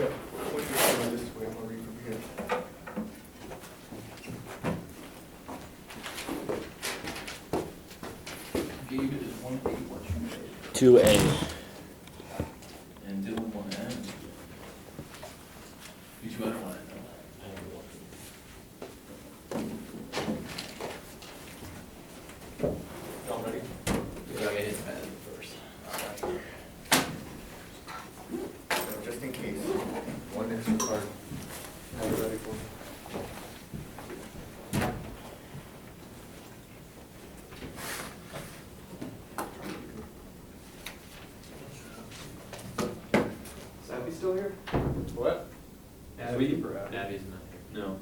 Yeah. What's your comment this way? I'm going to read from here. David is 1A, what you say? 2A. And Dylan 1N. Did you underline it though? Y'all ready? You gotta get his pen first. So just in case, one extra card. Have it ready for me. Is Abby still here? What? Abby's not here. No.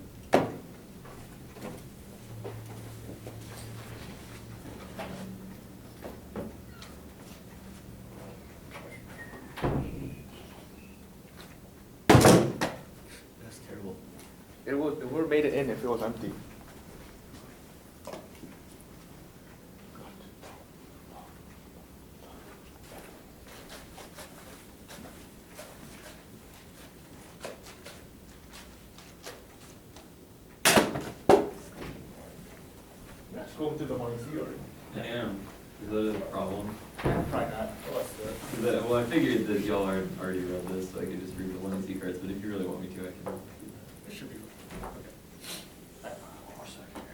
That's terrible. It would have made it in if it was empty. That's going through the money see already. I am. Is that a problem? Probably not. Well, that's Well, I figured that y'all already read this, so I could just read the Line secrets, but if you really want me to, I can. it should be. Okay. One more second here.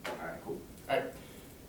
Alright, cool. Alright.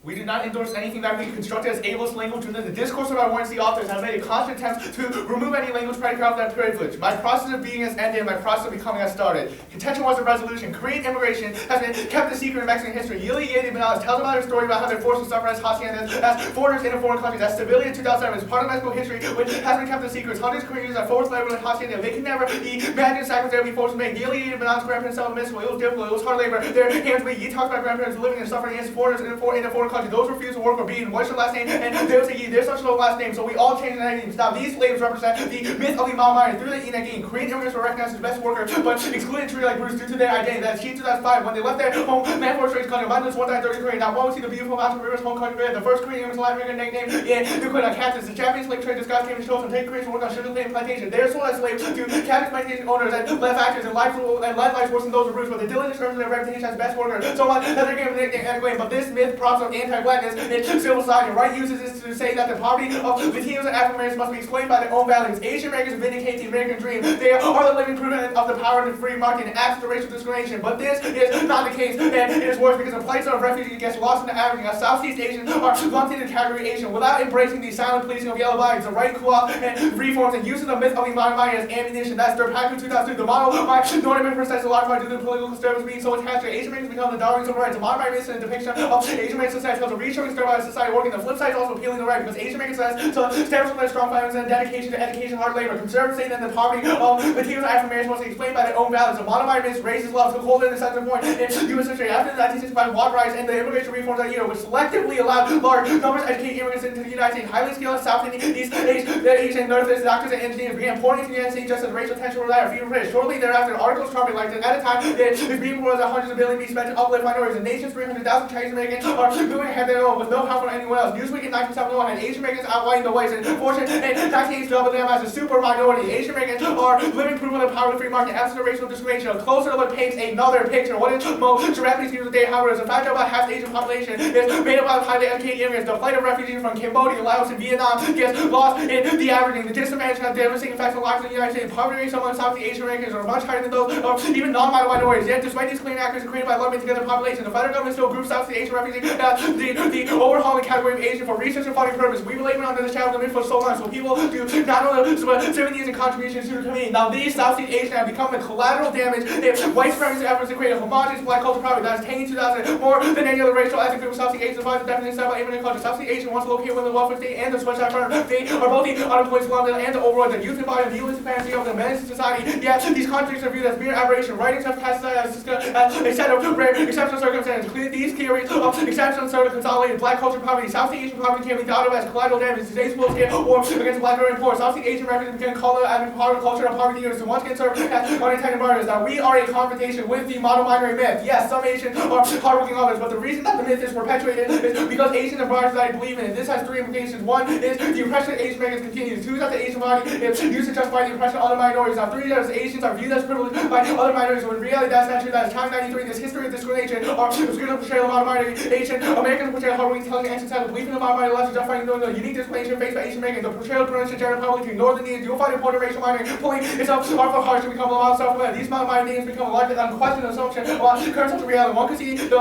We do not endorse anything that we constructed as ableist language within the discourse of our warranty authors have made a constant attempt to remove any language predicate of that privilege. My process of being has ended, my process of becoming has started. Contention was a resolution. Korean immigration has been kept a secret in Mexican history. Yili Yedi Benales tells about her story about how they're forced to suffer as haciendas, as foreigners in a foreign country. That's civilian 2007 is part of Mexico history, which has been kept a secret. Hundreds of Koreans are forced labor in haciendas. They can never imagine the sacrifice they would be forced to make. Yili Yedi Benales' grandparents selling miserable. It was difficult. It was hard labor. Their hands weak. He talks about grandparents living and suffering against foreigners in a foreign country. Those refuse to work or being, what's your last name? And they would say, there's such a low last name, so we all changed the names. Now, these slaves represent the myth of the Malamaya. Through the Inagin, Korean immigrants were recognized as best workers, but excluded and treated like brutes due to their identity. That's June 2005. When they left their home, man for a strange country, abandoned 130 Korean. Now, one would see the beautiful mountain rivers, home country, the first Korean immigrants alive, nickname, the Queen of Cactus. The Japanese slave trade disguised came to show some take Koreans to work on sugar cane plantation. They are sold as slaves to Cactus plantation owners and led factors and led lives worse than those of roots, but the diligent terms of their reputation as best workers. So much that they gave a nickname anyway, but this myth props up anti-blackness in civil society. Right uses this to say that the poverty of Latinos and African Americans must be explained by their own values. Asian Americans vindicate the American dream. They are the living proof of the power of the free market and absence of racial discrimination. But this is not the case, and it is worse because the plight of refugees gets lost in the averaging. As Southeast Asians are lumped into the category Asian without embracing the silent policing of yellow bodies, the right co-op and reforms, and using the myth of the Malamaya as ammunition. That's their pack in 2002. The model of my Northern percents a large part due to the political disturbance being so attached to Asian Americans become the darlings of rights. The Malamaya myth is a depiction of Asian American society becomes a reassuring story of society working. The flip side is also appealing the right because Asian American says to establish their strong families and dedication to education, hard labor. Conservatives say that the poverty of Latinos and African Americans must be explained by their own values. The Malamaya myth raises love to hold in the center point in U.S. history. After the 1965 water rights and the immigration reforms that year, which selectively allowed large numbers of educated immigrants into the United States, highly skilled South and East Asian, Northeast doctors and engineers began pouring into the United States just as racial tension was at a fever pitch. Shortly thereafter, articles trumpet like at a time it is being reported that hundreds of billions be spent to uplift minorities. The nation's 300,000 Chinese Americans are moving ahead their own with no help from anyone else. Newsweek in 1971 had Asian Americans outlining the whites, and Fortune in 1980 doubled them as a super minority. Asian Americans are living proof of the power of the free market, absence of racial discrimination. A closer look paints another picture. What is most rapidly seen today, however, is the fact that about half the Asian population is made up of highly educated immigrants. The flight of refugees from Cambodia, Laos, and Vietnam gets lost in the averaging. The disadvantage has devastating effects on lives in the United States. Poverty rates among Southeast Asian Americans are much higher than those of even non-minorities. Yet, despite these clean actors created by lumping together populations, the federal government still groups Southeast Asian refugees as the overhauling category of Asian for research and funding purposes. We've been laboring under this challenge for so long, so people do not only 7 years in contributions to the community. Now these Southeast Asians have become a collateral damage if white supremacist efforts to create a homogeneous black culture property that is 10,000 more than any other racial ethnic group of Southeast Asians. The definition of Asian culture. Southeast Asian wants to locate within the welfare state and the sweatshop firm. They are both the unemployed slum and the overall the youth body of the U.S. fantasy of the menace to society. Yet these contradictions are viewed as mere aberration. Writings have cast aside as a set of rare exceptional circumstances. These theories of exceptional sort of consolidated black culture poverty, Southeast Asian poverty can be thought of as collateral damage. Today's full-scale war against black and poor. Southeast Asian Americans began calling out culture and poverty units to once again serve as unintended martyrs. Now we are a confrontation with the model minority myth. Yes, some Asians are hardworking others, but the reason that the myth is perpetuated is because Asians and broader society believe in it. This has 3 implications. 1 is the oppression of Asian Americans continues. 2 is that the Asian body is used to justify the oppression of other minorities. Now 3 is that Asians are viewed as privileged by other minorities, when in reality that's not true. That is time 93. This history of discrimination or obscure portrayal of model minority Asian Americans portray hardworking, intelligent, and successful, believing in the model minority less justifying the unique discrimination faced by Asian Americans. The portrayal of privilege in general public to ignore the needs. You will find important racial minority pulling itself harmful hearts to become a lot of self-aware. These model minorities become a large and unquestioned assumption about current social reality. One can see the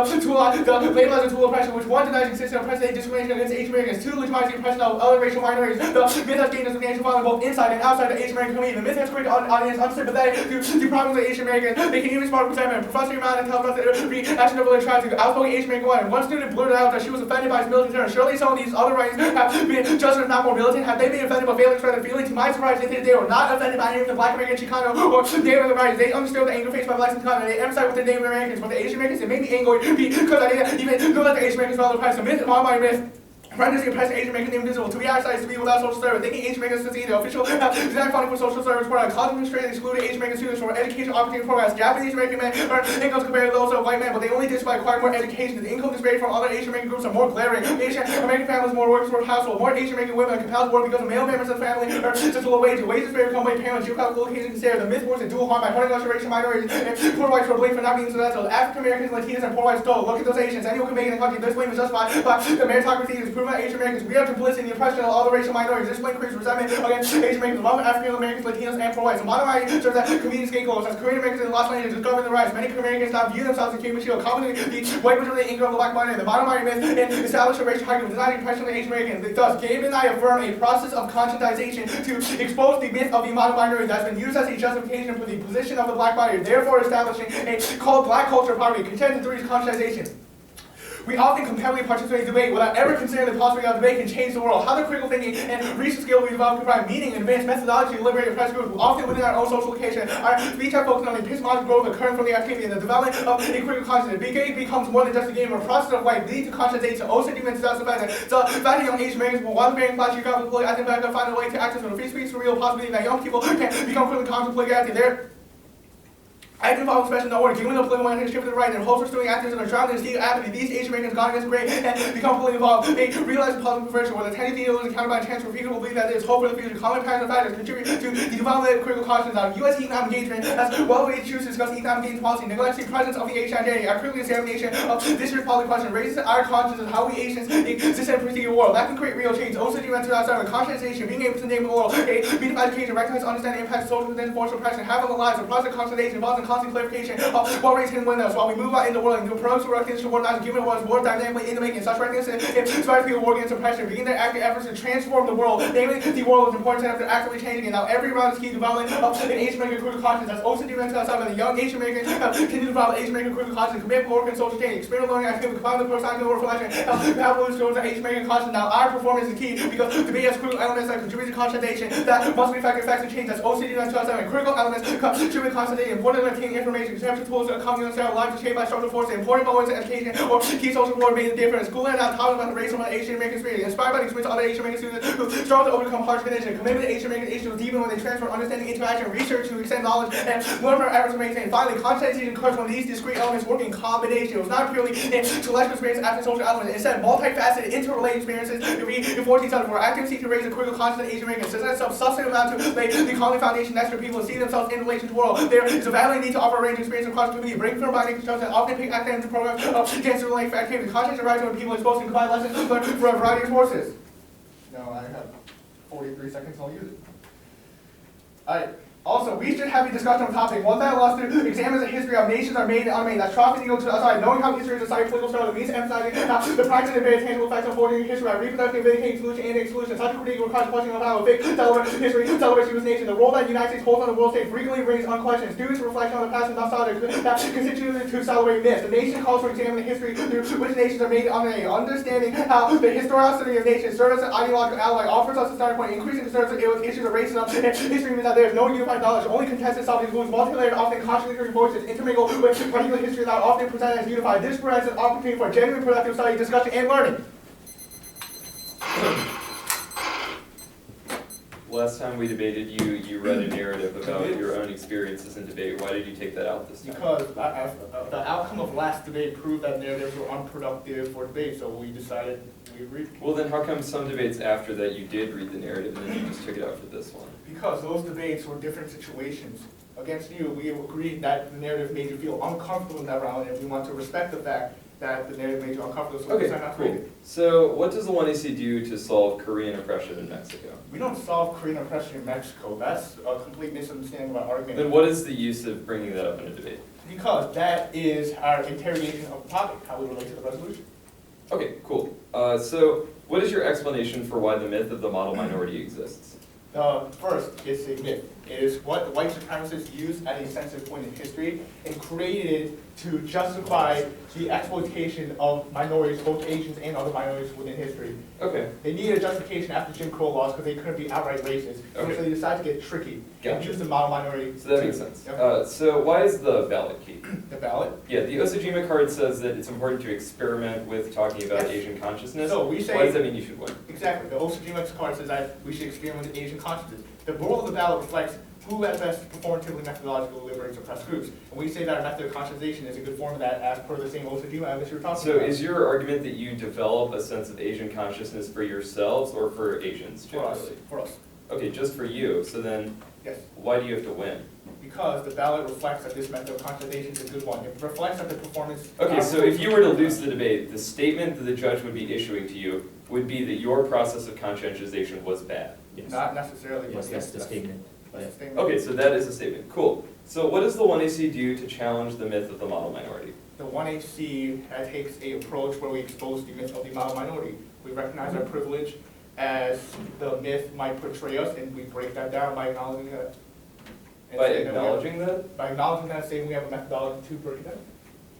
label as a tool of oppression, which 1 denies existence of present-day discrimination against Asian Americans. 2 legitimize the oppression of other racial minorities. The myth has gained a substantial following both inside and outside the Asian American community. The myth has created an audience unsympathetic to the problems of Asian Americans. They can even spark resentment. Professor Yamada tells us that the action of the tribe to outspoken Asian American woman. One student blurted out that she was offended by his militant terror. Surely some of these other writings have been just as not more militant. Have they been offended by failing to spread their feeling? To my surprise, they were not offended by any of the Black American Chicano or Native Americans. They understood the anger faced by blacks in Chicano. They emphasized with the Native Americans, but the Asian Americans, it made me angry because I didn't even know that the Asian Americans felt oppressed. The myth of my myth renders the oppressed Asian American invisible. To be outside to be without social service. Thinking Asian Americans to see the official design funding for social service program. College administrators excluded Asian American students from education opportunity programs. Japanese American men earn incomes compared to those of white men, but they only did so by acquiring more education. The income disparity from other Asian American groups are more glaring. Asian American families more workers for household. More Asian American women are compelled to work because male members of the family earn such a low wage. Wages vary from white parents. Geographical locations considered. The myth works in dual harm by hurting us racial minorities and poor whites were blamed for not being successful. African Americans, Latinos, and poor whites stole. Look at those Asians. Anyone can make it in the country. This blame is justified by the meritocracy is proven by Asian Americans. We are complicit in the oppression of all the racial minorities. This blame creates resentment against Asian Americans, along with African Americans, Latinos, and poor whites. So modern white serves as community scapegoats. As Korean Americans in Los Angeles discovered the rights, many Korean Americans now view themselves as human shield. Commonly, the white majority of the income of the black minority. The modern white myth and establish a racial hierarchy denying oppression of the Asian Americans. Thus, Gabe and I affirm a process of conscientization to expose the myth of the modern minority that has been used as a justification for the position of the black minority, therefore establishing a called black culture poverty. Contend to 3 is conscientization. We often compellingly participate in debate without ever considering the possibility of debate can change the world. How the critical thinking and research skills we develop can provide meaning and advanced methodology to liberate oppressed groups, often within our own social location. Our speech are focused on the epistemological growth occurring from the activity and the development of a critical consciousness. Debate becomes more than just a game or a process of life, leading to conscientization. Also, demons to the fact that young Asian Americans will want to bearing class geographical, I think back to find a way to access when free speech is a real possibility that young people can become critically contemplative. They're active involved especially in the order, giving up political and shift to the right, and hopes pursuing actors and are drowning in steam apathy. These Asian Americans gone against the grain and become politically involved. They realize the political conversion where the tendency to lose encountered by chance for people believe that there is hope for the future. Common patterns and factors contribute to the development of critical consciousness. Now, U.S. economic engagement as well as choose to discuss economic engagement policy, neglects the presence of the Asian identity. Our critical examination of this year's policy question raises our consciousness of how we Asians exist in a preceding world. That can create real change. Also, demand to outside of conscientization, being able to name the world, a meaningful education, recognize, understand the impact of social and forced oppression, have on the lives, a process of conscientization involves in constant clarification of what race can win us while we move out in the world and approach to recognition toward not given was more dynamically in the making. Such recognition inspires people to work against oppression, begin their active efforts to transform the world. Namely, the world is important enough to actively changing it. Now, every round is key to development of an Asian American critical consciousness. That's also demanded outside by the young Asian Americans continue to develop Asian American critical consciousness, commit work and social change, experiential learning, activity, combine the personality work reflection, have lose towards the Asian American consciousness. Now, our performance is key because debate has critical elements that contribute to conscientization that must be effective facts and change. That's also demanded outside by critical elements contribute to conscientization, important to obtaining information, conceptual tools that come in our lives to shape by structural forces, important moments in education or key social reward made a difference. School and out talking about the race of the Asian American experience, inspired by the experience of other Asian American students who struggle to overcome harsh conditions, commitment to Asian American issues deepen when they transfer understanding, interaction, research to extend knowledge, and learn from our efforts to maintain. Finally, conscientization occurs when these discrete elements work in combination. It was not purely intellectual experience after social elements. Instead, multifaceted, interrelated experiences reinforce each other. For active seek to raise a critical conscience of Asian Americans, so that's substantive amount to lay the common foundation necessary for people to see themselves in relation to the world. There is a valid need to offer a range of experience across the community, bring from binding construction, often pick academic programs against the related for activities. Conscience arises when people are exposed to combine lessons learned for a variety of sources. Now I have 43 seconds, I'll use it. Alright, Also, we should have a discussion on the topic. One that allows to examine the history of nations are made and unmade. That's trafficking to knowing how history is a side political struggle. It means emphasizing how the practice of very tangible effects of forging history by reproducing, vindicating solution and exclusion. Such a critique requires questioning of how a fake history celebrates human nation. The role that the United States holds on the world stage frequently raises unquestioned. Students' reflection on the past and nostalgia that constitute to celebrate myths. The nation calls for examining history through which nations are made and unmade. Understanding how the historicity of nations serves as an ideological ally offers us a starting point. Increasing concerns with issues of racism and history means that there is no unified knowledge. Only contested subjects whose multi-layered, often contradictory voices intermingle with particular history that are often presented as unified. This presents an opportunity for genuine productive study, discussion, and learning. Last time we debated, you read a narrative about your own experiences in debate. Why did you take that out this time? Because the outcome of last debate proved that narratives were unproductive for debate, so we decided we agreed. Well, then how come some debates after that you did read the narrative and then you just took it out for this one? Because those debates were different situations. Against you, we agreed that the narrative made you feel uncomfortable in that round, and we want to respect the fact that the narrative made you uncomfortable, so we Okay, decided not to read cool. it. So what does the 1AC do to solve Korean oppression in Mexico? We don't solve Korean oppression in Mexico. That's a complete misunderstanding of our argument. Then what is the use of bringing that up in a debate? Because that is our interrogation of the topic, how we relate to the resolution. Okay, cool. So what is your explanation for why the myth of the model minority exists? First, it's a myth. It is what the white supremacists used at a sensitive point in history and created to justify the exploitation of minorities, both Asians and other minorities within history. Okay. They needed a justification after Jim Crow laws because they couldn't be outright racist. Okay. So they decided to get tricky and Gotcha. use the model minority. So that makes sense. Yep. So why is the ballot key? The ballot. Yeah, the Osajima card says that it's important to experiment with talking about Yes. Asian consciousness. So we say. Why does that mean you should win? Exactly. The Osajima card says that we should experiment with Asian consciousness. The role of the ballot reflects who at best performatively methodologically liberates oppressed groups. And we say that our method of conscientization is a good form of that as per the same Osajima as you were talking So about. is your argument that you develop a sense of Asian consciousness for yourselves or for Asians For us. generally? For us. Okay, just for you. So then Yes. why do you have to win? Because the ballot reflects that this method of conscientization is a good one. It reflects that the performance. Okay, so if you were to lose the debate, the statement that the judge would be issuing to you would be that your process of conscientization was bad. Yes. Not necessarily, but Yes, that's the statement. That's the Yeah. statement. Okay, so that is a statement. Cool. So what does the 1AC do to challenge the myth of the model minority? The 1AC takes a approach where we expose the myth of the model minority. We recognize our privilege as the myth might portray us, and we break that down by acknowledging that. And By saying that we have- acknowledging that? By acknowledging that, saying we have a methodology to break it down.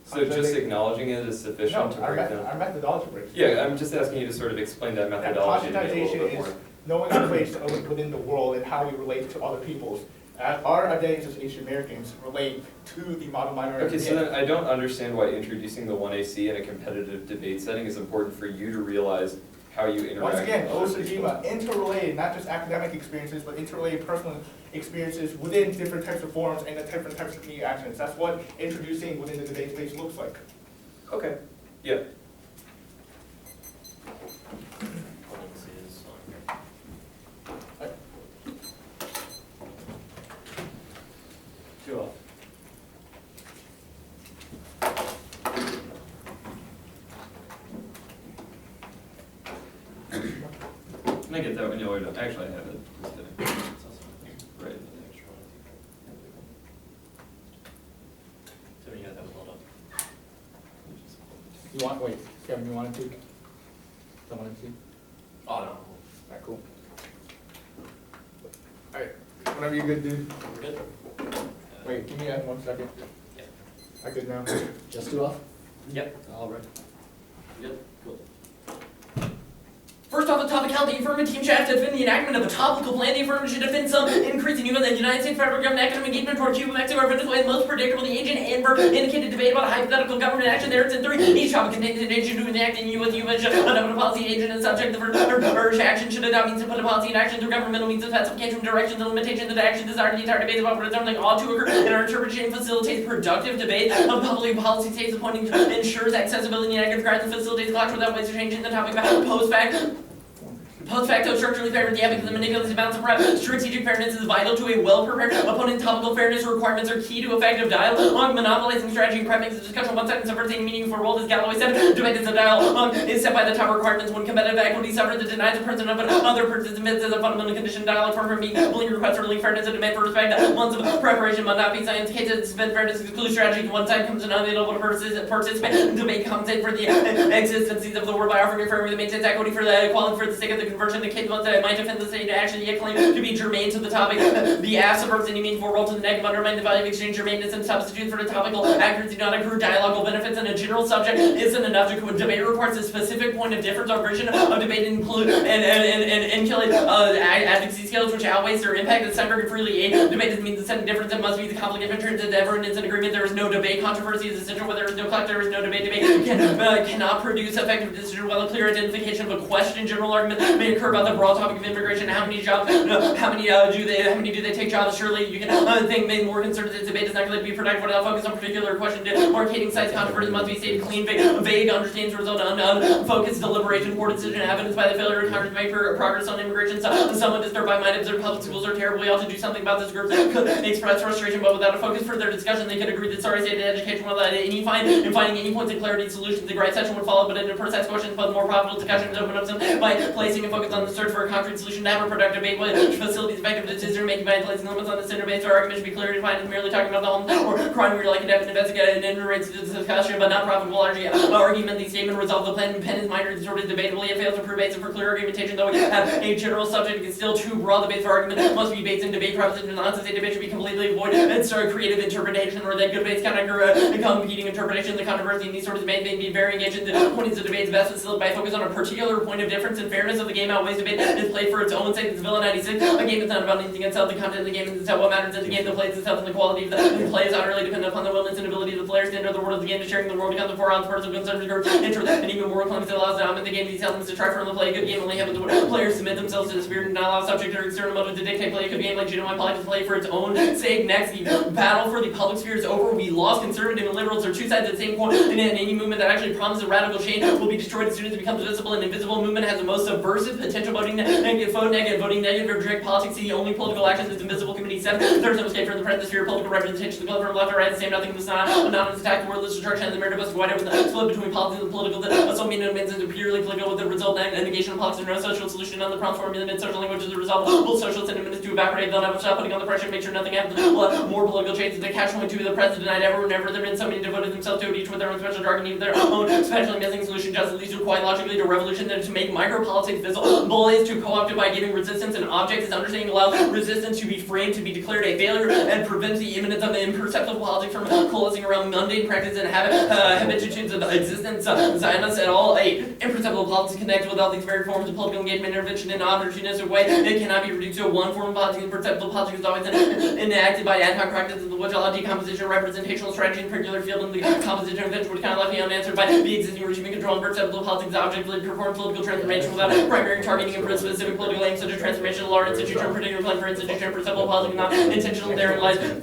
So just acknowledging it is No, sufficient to break down? our methodology breaks. Yeah, I'm just asking you to sort of explain that methodology to me a little Conscientization bit more. is knowing our place within the world and how we relate to other peoples. Our identities as Asian Americans relate to the model minority. Okay, so then I don't understand why introducing the 1AC in a competitive debate setting is important for you to realize how you interact. Once again, with other people. Osajima, interrelated, not just academic experiences, but interrelated personal experiences within different types of forums and the different types of community actions. That's what introducing within the debate space looks like. Okay, yeah. Two off. Can I get that when y'all are done? Actually, I have it. Just kidding. Right. So yeah, that was well done. You want, wait, Kevin, you want to take? Someone to see? Oh, no. Alright, cool. Alright, whenever you're good, dude. We're good? Wait, give me 1 second. Yeah. I good now. Just two off? Yep. All right. Good, cool. First off, the topic how the affirmative team should have to defend the enactment of a topical plan. The affirmative should defend some increase in the United States federal government academic engagement toward Cuba, Mexico, or Venezuela. The most predictable, the agent Amber indicated debate about a hypothetical government action. There it's in 3. Each topic contains an agent to enact in U.S. a policy agent and subject the urged action should adopt means to put a policy in action through governmental means of specification, directions, and limitations of the action desired. The entire debate about what something ought to occur and our interpretation facilitates productive debate of public policy takes the point ensures accessibility and accurate crimes and facilitates clash without ways of changing the topic about post fact. Post facto structurally fair with the ethics of the manipulative balance of prep. Strategic fairness is vital to a well-prepared opponent. Topical fairness requirements are key to effective dialogue. Monopolizing strategy and prep makes the discussion 1 second subverts any meaningful role, as Galloway said. Debate is a dialogue is set by the top requirements when competitive equity suffers that denies the person of other participants as a fundamental condition. Dialogue from being bullying requests for fairness and demand for respect. Months of preparation must not be scientific. To spend fairness exclude strategy. One side comes in unable to participate. Debate compensate for the existences of the word by offering a framework that maintains equity for the equality for the sake of the conversion. The case that might defend the state to actually claim to be germane to the topic. The ass subverts any meaningful role to the negative, undermine the value of exchange germaneness and substitute for the topical accuracy, not accrue dialogical benefits, and a general subject isn't enough to debate requires a specific point of difference or version of debate include and kill advocacy skills which outweighs their impact. The Steinberg freely aid debate doesn't mean the setting difference. It must be the complicated turns into everyone is in agreement. There is no debate. Controversy is essential. Where there is no clash, there is no debate. Debate cannot produce effective decision while a clear identification of a question. General argument may occur about the broad topic of immigration. How many jobs? How many do they take jobs? Surely you can think made more concerned that debate is not going to be productive without focus on particular question. Demarcating sites controversy must be stated clean, vague understandings result in unfocused deliberation, poor decision, evidence by the failure of Congress to make progress on immigration. Someone disturbed by mind observed public schools are terrible. We ought to do something about this group. Could express frustration, but without a focus for their discussion, they could agree that sorry state education without any finding any points of clarity and solutions. The right section would follow, but in a precise question, but more profitable discussion open up some by placing a focus on the search for a concrete solution to have a productive debate which facilitates effective decision making by placing limits on the center base. Our argument should be clearly defined as merely talking about the home or crime where you're like a definite investigator and narrates the discussion, but not profitable argument. The statement resolves the pen is minor distorted debatably. It fails to prove basis for clear argumentation, though we have a general subject is still too broad. The base for argument must be based in debate proposition. Not to say debate should be completely avoid and start creative interpretation or that good debates cannot competing interpretation. The controversy in these sorts of debates may be very engaging. The point is the debate's best facilitated by focus on a particular point of difference and fairness of the game outweighs debate is played for its own sake. It's Villa 96. A game is not about anything itself. The content of the game is itself. What matters is the game that plays itself, and the quality of the play is utterly dependent upon the willingness and ability of the players to enter the world of the game, to sharing the world becomes the four odds personal concerns group enter and even more claims that allows dominant the game. These elements to try for the play. A good game only happens when players submit themselves to the spirit and not allow subject or external motive to dictate play. A good game like genuine politics play for its own sake. Next, the battle for the public sphere is over. We lost. Conservative and liberals are two sides of the same coin, and any movement that actually promises a radical change will be destroyed as soon as it becomes visible. An invisible movement has the most subversive potential. Voting negative, voting negative, or direct politics. The only political action is invisible. Committee 7. There's no escape from the present sphere. Political representation. The color from left or right. The same. Nothing. This not anonymous attack. The wordless destruction. And the merit of us. Whatever the split between politics and political. So many amendments into purely political with the result and negation of politics and no social solution on the prompt formula and social language is the result. Both social sentiments to evaporate. They'll never stop putting on the pressure. Make sure nothing happens. More political changes. The catch-22 of the president denied ever and ever. There have been so many devoted themselves to it, each with their own special jargon, each their own specially missing solution. Just at least quite logically to revolution than to make micropolitics visible is to co-opt it by giving resistance an object. His understanding allows resistance to be framed, to be declared a failure, and prevents the imminence of imperceptible politics from coalescing around mundane practice and habitudes of existence. Zionists at all. Imperceptible politics connects with all these very forms of political engagement, intervention in an opportunistic way. It cannot be reduced to one form of politics. Imperceptible politics is always enacted by ad hoc practices, which allow decomposition, representational strategy in particular field, and the composition of which would kind of left me unanswered by the existing regime and control. Imperceptible politics objectively perform political transformation without primary targeting and specific political aims, such as transformation of large institution, particular plan for institution. Imperceptible politics not intentional therein lies.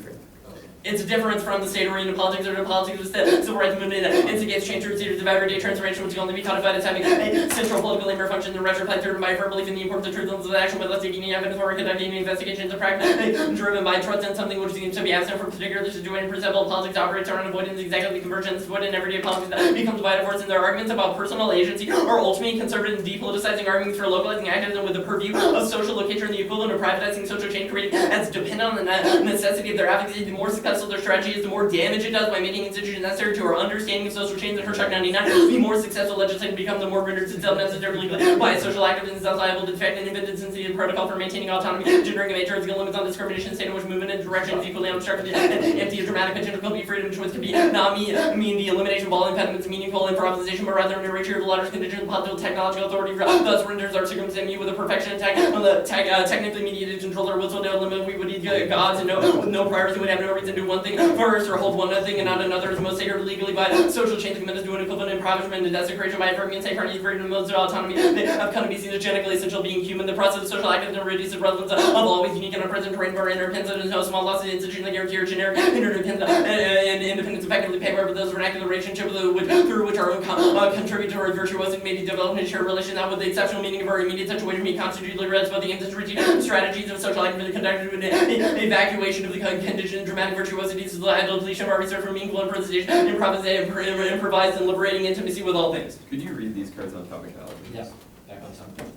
It's a difference from the state arena politics or the politics of the civil rights movement that instigates change through series of everyday transformation, which can only be codified as having a central political aim or function. The rest reflect driven by a firm belief in the importance of truth and action, but less taking any evidence or conducting investigations of practice, driven by trust in something which seems to be absent from particular situation. Imperceptible politics operates around avoidance, exactly the convergence of what in everyday politics that becomes vital force in their arguments about personal agency or ultimately conservative and depoliticizing arguments for localizing activism with the purview of social locator and the equivalent of privatizing social change creating as dependent on the necessity of their advocacy. The more successful their strategy is, the more damage it does by making institutions necessary to our understanding of social change. In Hershak 99, the more successful legislation becomes, the more renders itself necessarily by social activism is liable to defect and independency of protocol for maintaining autonomy, generating a matrix of limits on discrimination, state in which movement and direction is equally unobstructed and empty of dramatic potential could be freedom, choice could be not mean the elimination of all impediments, meaningful improvisation, but rather an erasure of the latter's conditions, possible technological authority, thus renders our circumstance with a perfection attack on the technically mediated controller, which will no limit. We would need gods and with no priors, we would have no reason to do one thing first or hold one thing and not another is most sacred legally by social chains of commandments, do an equivalent impoverishment and desecration by affirming sacred freedom and modes of autonomy. They have come to be seen as genetically essential, being human. The process of social activism reduces the relevance of always unique and unpresent terrain for interdependence. There is no small loss of the institution that guarantee or generic interdependence and independence effectively pay wherever those vernacular relationship through which our own contributory virtuosity may be developed in a shared relation, that with the exceptional meaning of our immediate situation may constitute liberals, but the industry strategies of social activism conducted with an evacuation of the conditioned dramatic virtuosities of the depletion of our research for meaningful improvised and liberating intimacy with all things. Could you read these cards on topicality? Yeah, back on time.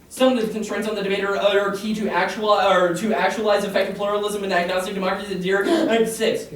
Some of the constraints on the debate are key to actualize effective pluralism and agnostic democracy. Dear 6.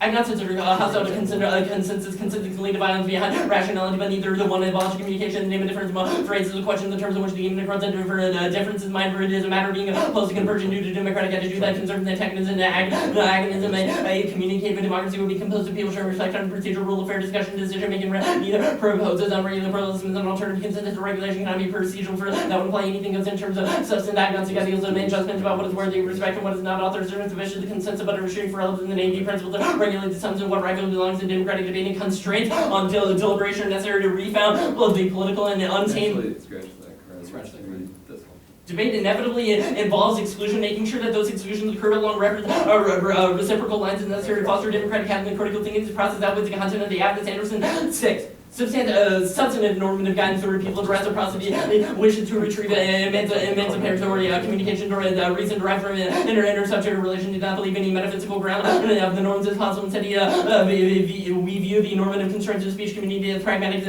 Agnostics are hostile to consensus consistently divided behind rationality, but neither the one abolish communication, name a difference phrases the question in the terms in which the human across differences mind for it is a matter of being opposed to conversion due to democratic attitude that conserves the antagonism and agonism. A communicative democracy would be composed of people sharing reflect on procedural rule of fair discussion, decision making, neither proposes unregulated pluralism as an alternative consensus to regulation cannot be procedural for that would imply anything goes in terms of substance agnostic ideals and main judgment about what is worthy of respect and what is not author servants of the consensus but a restraining for relevance in the AD principles that regulate the sums and what rightfully belongs to democratic debating constraints on deliberation necessary to refound both the political and untamed. Actually, scratch that card. Scratch that card. Read this one. Debate inevitably involves exclusion, making sure that those exclusions occur along reciprocal lines is necessary to foster democratic and critical thinking. This process outweighs the content of the Adams Anderson 6. Substantive normative guidance or people's reciprocity wishes to retrieve emancipatory communication or reason derived from inter-subject relation. Did not believe any metaphysical ground of the norms as possible. Instead, we view the normative constraints of speech community as pragmatic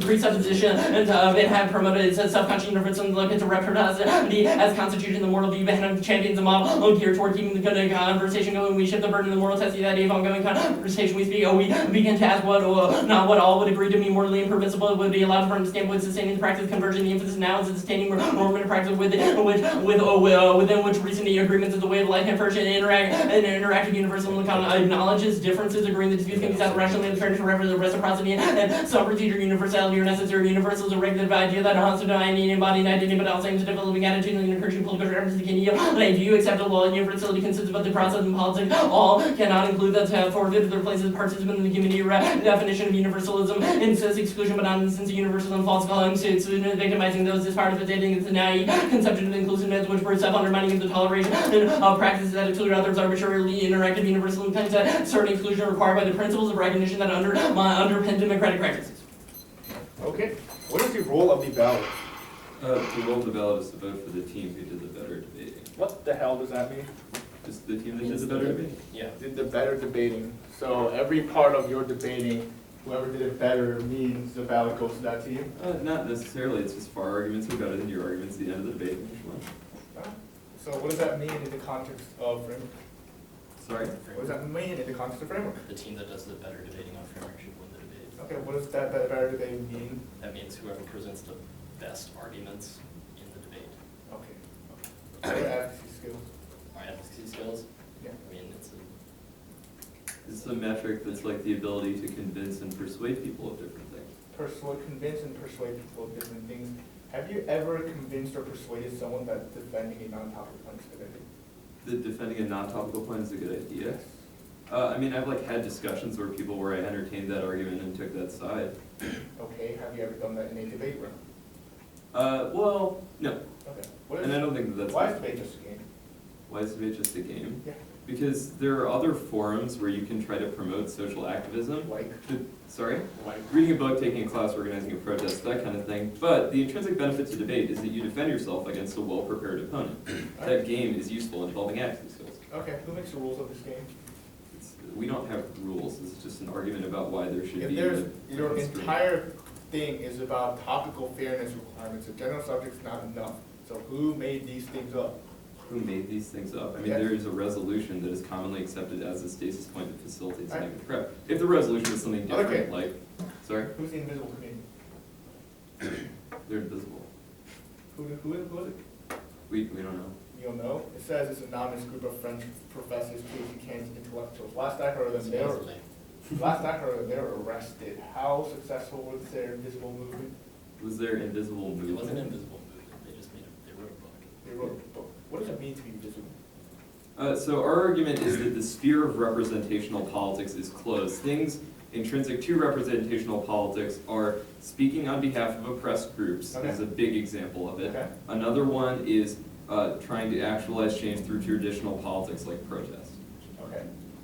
presupposition and it had promoted its self-conscious universal look into reciprocity as constitution the moral view and champions the model geared toward keeping the conversation going. We shift the burden of the moral test of the idea of ongoing conversation. We speak. We begin to ask not what all would agree to be morally impermissible would be allowed to understand with sustaining the practice of conversion. The emphasis now is sustaining normative practice within which recent agreements is the way of life and first interactive universal acknowledges differences, agreeing that disputes can be solved rationally and fairness for the reciprocity and some procedure universality or necessary. Universal is a regulative idea that haunts to any embodied identity, but also aims at developing attitude and encouraging political references to a view acceptable law and universality consists of the process in politics. All cannot include that to have forfeited their places participant in the community definition of universalism insists exclusion but not in the sense of universalism false claims to exclusion and victimizing those as part of its dating. It's a naive conception of inclusiveness which for self-undermining of the toleration of practices that exclude others arbitrarily interactive universalism claims that certain exclusion are required by the principles of recognition that underpin democratic practices. Okay, what is the role of the ballot? The role of the ballot is to vote for the team who did the better debating. What the hell does that mean? Just the team that did the better debating. Yeah. Did the better debating. So every part of your debating, whoever did it better means the ballot goes to that team? Not necessarily. It's just our arguments are better than your arguments at the end of the debate. Which one? So what does that mean in the context of framework? Sorry? What does that mean in the context of framework? The team that does the better debating on framework should win the debate. Okay, what does that better debating mean? That means whoever presents the best arguments in the debate. Okay. What are advocacy skills? Our advocacy skills, Yeah. I mean, It's a metric that's like the ability to convince and persuade people of different things. Convince and persuade people of different things. Have you ever convinced or persuaded someone that defending a non-topical point is a good idea? That defending a non-topical point is a good idea. I mean, I've like had discussions where I entertained that argument and took that side. Okay, have you ever done that in a debate room? Well, no. Okay. What And I don't think that that's. why is debate just a game? Why is debate just a game? Yeah. Because there are other forums where you can try to promote social activism. Like? Sorry? Like? Reading a book, taking a class, organizing a protest, that kind of thing. But the intrinsic benefit to debate is that you defend yourself against a well-prepared opponent. That game is useful in developing advocacy skills. Okay, who makes the rules of this game? We don't have rules. It's just an argument about why there should If be. there's, a your constraint. entire thing is about topical fairness requirements, a general subject's not enough. So who made these things up? Who made these things up? I mean, Yes. there is a resolution that is commonly accepted as a stasis point that facilitates Right. negative prep. If the resolution is something different, Okay. like, sorry, Who's the invisible community? they're invisible. Who is it? We don't know. You don't know? It says it's an anonymous group of French professors, PhD candidates, intellectuals. Last I heard of them, they were arrested. How successful was their invisible movement? Was there invisible It movement? wasn't an invisible movement, they just they wrote a book. They wrote a book. What does it mean to be invisible? So our argument is that the sphere of representational politics is closed. Things intrinsic to representational politics are speaking on behalf of oppressed groups, Okay. is a big example of it. Okay. Another one is trying to actualize change through traditional politics like protest. Okay,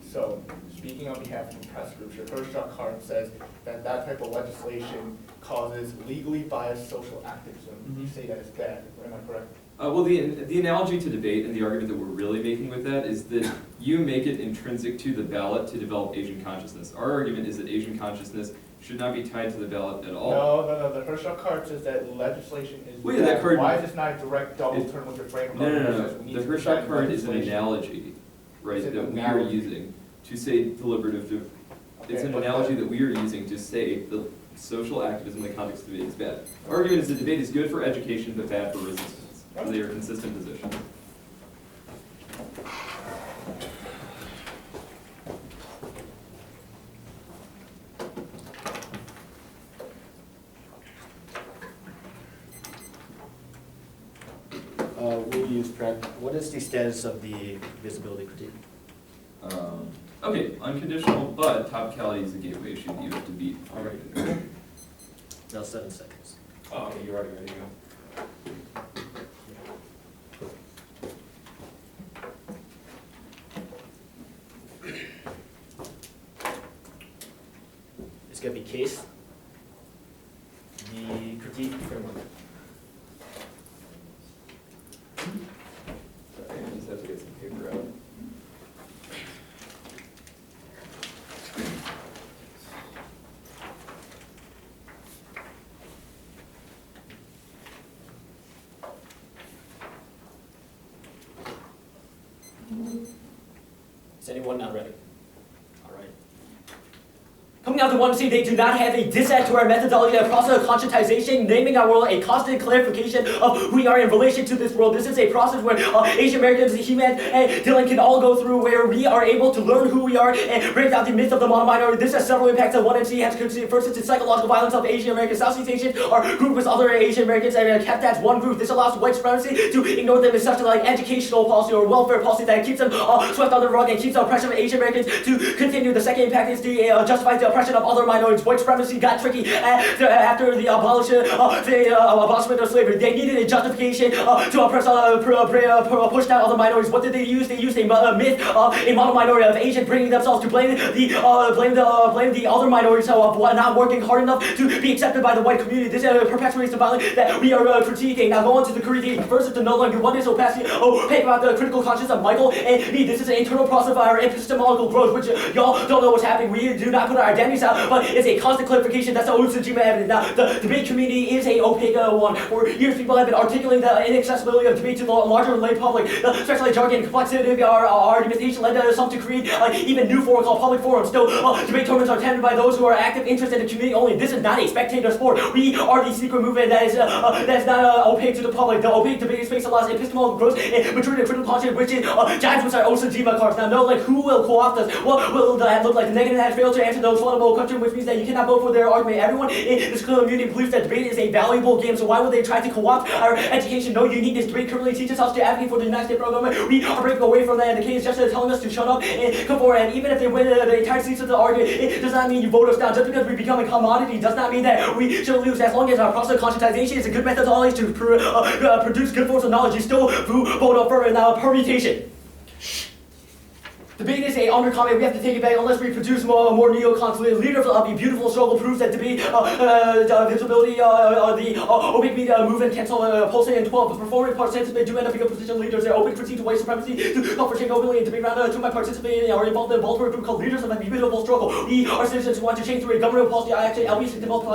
so speaking on behalf of oppressed groups, your first draft card says that that type of legislation causes legally biased social activism. You say that it's bad, am I correct? Well, the analogy to debate and the argument that we're really making with that is that you make it intrinsic to the ballot to develop Asian consciousness. Our argument is that Asian consciousness should not be tied to the ballot at all. No, the Herschel card says that legislation is Well, yeah, that bad. card- Why is this not a direct double turn with your frame of reference? No. We need The to Herschel decide card is an legislation. analogy, right, It's an that we are analogy. using to say deliberative. It's Okay, an but analogy that we are using to say the social activism in the context of debate is bad. Our argument is that debate is good for education but bad for resistance. So they are consistent positions. We'll use prep. What is the status of the visibility critique? Okay, unconditional, but topicality is a gateway issue that you have to beat. All right. Now 7 seconds. Oh, okay, you're already ready to go. It's gonna be case. The critique framework. Sorry, I just have to get some paper out. Is anyone not ready? All right. Coming out to one say they do not have a dissent to our methodology of process of conscientization, naming our world a constant clarification of who we are in relation to this world. This is a process where Asian Americans, He-Man, and Dylan can all go through, where we are able to learn who we are and break down the myths of the mono-minority. This has several impacts that one MC has considered. First, it's the psychological violence of Asian Americans. Southeast Asian are grouped with other Asian Americans and kept as one group. This allows white supremacy to ignore them in such a like educational policy or welfare policy that keeps them swept under the rug and keeps the oppression of Asian Americans to continue. The second impact is the justifies the oppression of other minorities. White supremacy got tricky after the abolishment of slavery. They needed a justification to oppress, push down other minorities. What did they use? They used a myth, a mono-minority of Asians bringing themselves to blame the other minorities for not working hard enough to be accepted by the white community. This perpetuates the violence that we are critiquing. Now go on to the critique. First is the no longer one is opaque about the critical conscience of Michael and me. This is an internal process of our epistemological growth, which y'all don't know what's happening. We do not put our identities out, but it's a constant clarification. That's the Utsujima evidence. Now, the debate community is a opaque one. For years, people have been articulating the inaccessibility of debate to the larger lay public. The specialized jargon and complexity of our argumentation led some to create even new forums called public forums. Still, debate tournaments are attended by those who are active interest in the community only. This is not a spectator sport. We are the secret movement that is not opaque to the public. The opaque debate space allows epistemological growth and maturity of critical conscience, which is jives with our Osajima cards. Now, know who will co-opt us? What will that look like? The negative has failed to answer those vulnerable questions, which means that you cannot vote for their argument. Everyone in this community believes that debate is a valuable game, so why would they try to co-opt our education? No uniqueness. Debate currently teaches us to advocate for the United States government. We are breaking away from that, and the case is just telling us to shut up and come forward. And even if they win the entire seats of the argument, it does not mean you vote us down. Just because we become a commodity does not mean that we should lose. As long as our process of conscientization is a good methodology to produce good forms of knowledge, you still vote up for now permutation. Debate is a undercomment. We have to take it back unless we produce more neocons. Leaders of the beautiful struggle proves that debate, visibility, the opaque media movement, cancel pulsing and 12. The performing participants do end up becoming position leaders. They're open critique to white supremacy, to call for change openly in debate round. 2 my participating are involved in a Baltimore group called Leaders of the Beautiful Struggle. We are citizens who want to change through a governmental policy. I actually LBC developed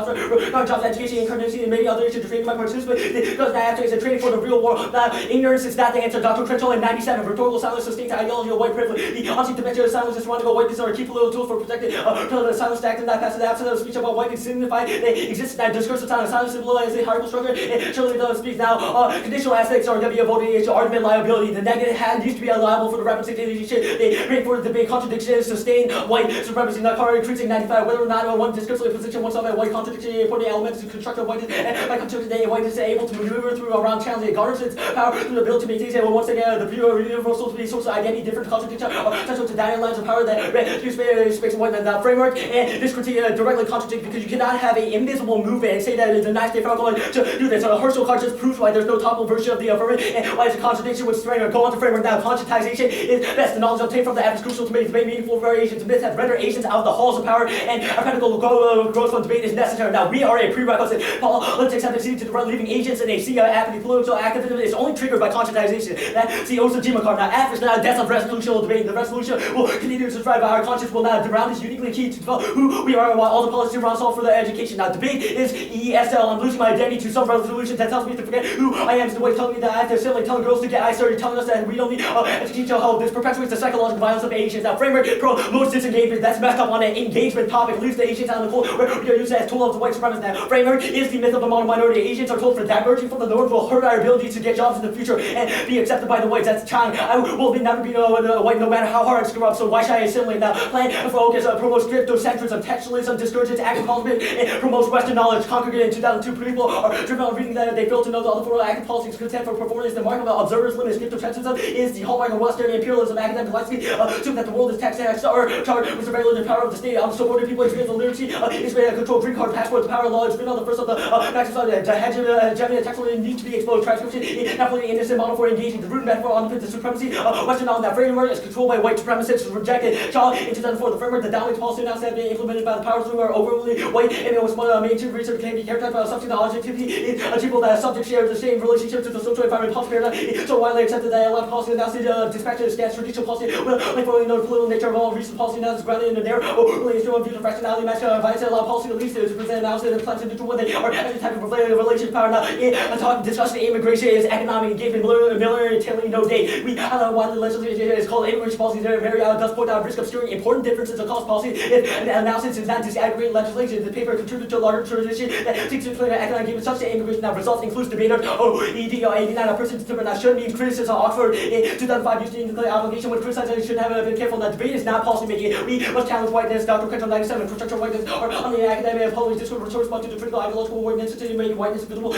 jobs, education, incarnation, and many other issues to train my participants. Because that actually is a training for the real world. Ignorance is not the answer. Dr. Crenshaw in 97, rhetorical silence sustains the ideology of white privilege. on-cheek dementia, silence, just want to go white. These are key political tools for protecting the silence act and not passive absence of speech about white things signify they exist in that discursive time. Silence symbolizes a hierarchical structure. It surely does speak now. Conditional aspects are going to be a voting issue, argument, liability. The negative hand used to be liable for the representation. They bring forth the debate, contradiction, sustain white supremacy, not current increasing 95, whether or not one discursively position oneself at white contradiction, important elements to construct a white and by construction today, white is able to maneuver through around challenges. It garners its power through the ability to maintain once again the pure universal to be source of identity, different contradiction, or essential to dynamic lines of power that use space and white and that framework. And this critique directly contradicts because you cannot have an invisible movement and say that it's a nice day for alcohol to do this. So Herschel card just proves why there's no topical version of the affirmative and why it's a contradiction with framework. Go on to framework now. Conscientization is best. The knowledge obtained from the act is crucial to make debate meaningful. Variations of myths have rendered Asians out of the halls of power, and a critical growth from debate is necessary. Now we are a prerequisite. Politics have succeeded to leaving agents in a sea of apathy. Political activism is only triggered by conscientization. That's the Osajima card. Now after now death of resolutional debate. The resolution will continue to survive, but our conscience will not. The round is uniquely key to develop who we are and why all the policies around solve for the education. Now debate is ESL. I'm losing my identity to some resolution that tells me to forget who I am. Is the way telling me that I have to simply telling girls to get I started telling us that we don't need education to help. This perpetuates the psychological violence of Asians. Now framework promotes disengagement. That's messed up on an engagement topic. Leaves the Asians out of the cold where we are used as tool of the white supremacists. Now framework is the myth of the modern minority. Asians are told for diverging from the norms will hurt our ability to get jobs in the future and be accepted by the whites. That's China. I will never be white no matter how hard I screw up. So why should I assimilate? Now plan and focus promotes cryptocentrism, textualism, discourages active policy, and promotes Western knowledge. Congregated in 2002 people are driven on reading that they fail to know the other form of active politics content for performance. The mark of observers limits cryptocentrism is the hallmark of Western imperialism. Academic philosophy assume that the world is taxed or charged with the regulated power of the state. Supporting people experience the literacy, experience control, green card, passport, the power of law is written on the first of the maximum of the hegemony textually needs to be exposed. Transcription, not fully innocent model for engaging the root metaphor on the supremacy of Western knowledge. That framework is controlled by white supremacists rejected. Shaw in 2004, the framework, the dominant policy now has been implemented by the powers who are overly white, and it was one of the main two research can be characterized by subject knowledge activity. A people that subject share the same relationship to the social environment policy paradigm. It's so widely accepted that a lot of policy analysis dispatches against traditional policy. Well, like for the political nature of all recent policy analysis grounded in the narrow, really instrument views of rationality, masculine advice, and a lot of policy at least to present analysis and plans to neutral when they are every type of relation power. Now, I'm talking discussion immigration is economic engagement, military no date. We I don't know why the legislation is called immigration policy. They're very does point out risk of obscuring important differences across policy. If an analysis is not disaggregate legislation, the paper contributes to a larger transition that seeks to explain economic engagement such that immigration that results includes debate of ED or 89 person determined that shouldn't be criticism. Oxford in 2005 used to include obligation when criticizing should have been careful. That debate is not policy making. We must challenge whiteness. Dr. Quinton 97 constructional whiteness or on the academic and public discourse to respond to the critical ideological whiteness to make whiteness visible.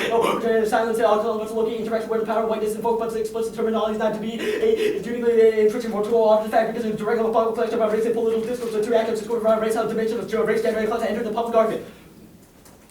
Silence looking interaction where the power of whiteness invoked but the explicit terminology is not to be dutifully infringing for tool of the fact because it's direct public collection about race and political discourse to react to discourse about race, how dimension of race generated class enter the public argument.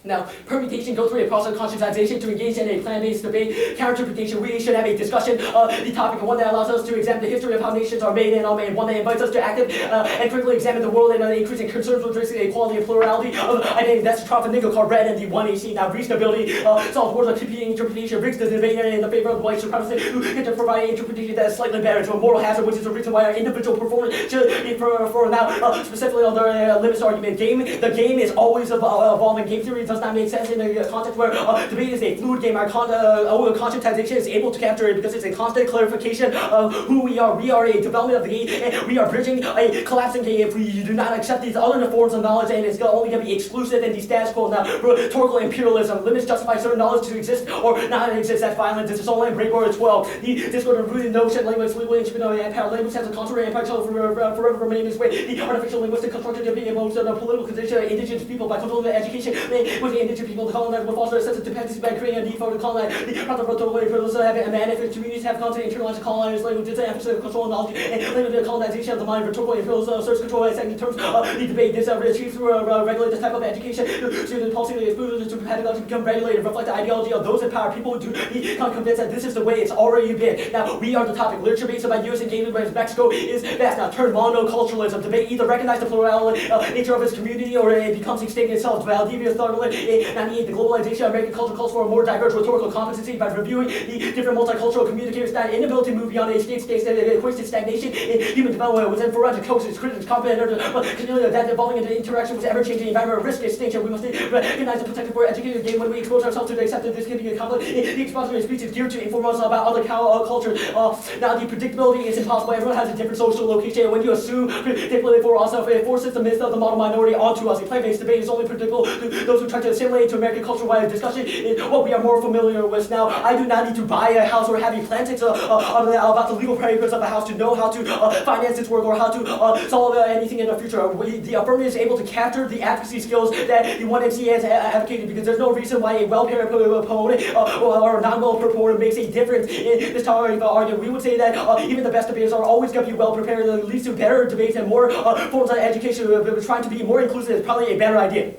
Now, permutation goes through a process of conscientization to engage in a plan-based debate. Counter-interpretation, we should have a discussion of the topic, one that allows us to examine the history of how nations are made and unmade, one that invites us to active and critically examine the world and increasing concerns with race, equality, and plurality of identity. That's the Stratford card red and the 1AC. Now, reasonability solves words of competing interpretation, brings the debate in the favor of white supremacists who get to provide an interpretation that is slightly better to a moral hazard, which is the reason why our individual performance should be for now, specifically on the limits argument. The game is always evolving. Game theory does not make sense in a context where debate is a fluid game. Our conscientization is able to capture it because it's a constant clarification of who we are. We are a development of the game, and we are bridging a collapsing game if we do not accept these other forms of knowledge, and it's only going to be exclusive in the status quo. Now, rhetorical imperialism limits justify certain knowledge to exist or not exist. That's violent. This is only in Breakboard 12. The discord of rooted notion, language, legal instrument, and power. Language has a contrary empire shall forever remain this way. The artificial linguistic construction of being able to political condition of indigenous people by controlling the education with the indigenous people, the colonize will foster a sense of dependency by creating a need for the colonize. The rhetorical imperialism have a man if communities have content internalized colonized languages and emphasis of control knowledge and limited colonization of the mind. Rhetorical imperialism asserts control and second terms the debate. This achieved through regulate this type of education. Student policy to pedagogy become regulated, reflect the ideology of those in power. People do become convinced that this is the way it's already been. Now, we are the topic. Literature based on U.S. engagement with Mexico is vast. Now, turn monoculturalism. Debate either recognize the plural nature of its community or it becomes extinct itself. Valdivia started 98, the globalization of American culture calls for a more diverse rhetorical competency by reviewing the different multicultural communicators that inability to move beyond a states that equates to stagnation in human development within forensic coaches, critics, comprehenders, but continually that evolving into interaction with ever-changing environment, risk extinction. We must recognize the protective for educated game when we expose ourselves to the acceptance this can be accomplished. The expository speech is geared to inform us about other cultures. Now the predictability is impossible. Everyone has a different social location, and when you assume predictability for us, it forces the myth of the model minority onto us. A plant-based debate is only predictable to those who try to assimilate to American culture, while discussion is what we are more familiar with now. I do not need to buy a house or have a plantics about the legal parameters of a house to know how to finance its work or how to solve anything in the future. The affirmative is able to capture the advocacy skills that the 1MC has advocated, because there's no reason why a well-paired opponent or a non-well proponent makes a difference in this tolerant argument. We would say that even the best debaters are always going to be well prepared, and leads to better debates and more forms of education. Trying to be more inclusive is probably a better idea.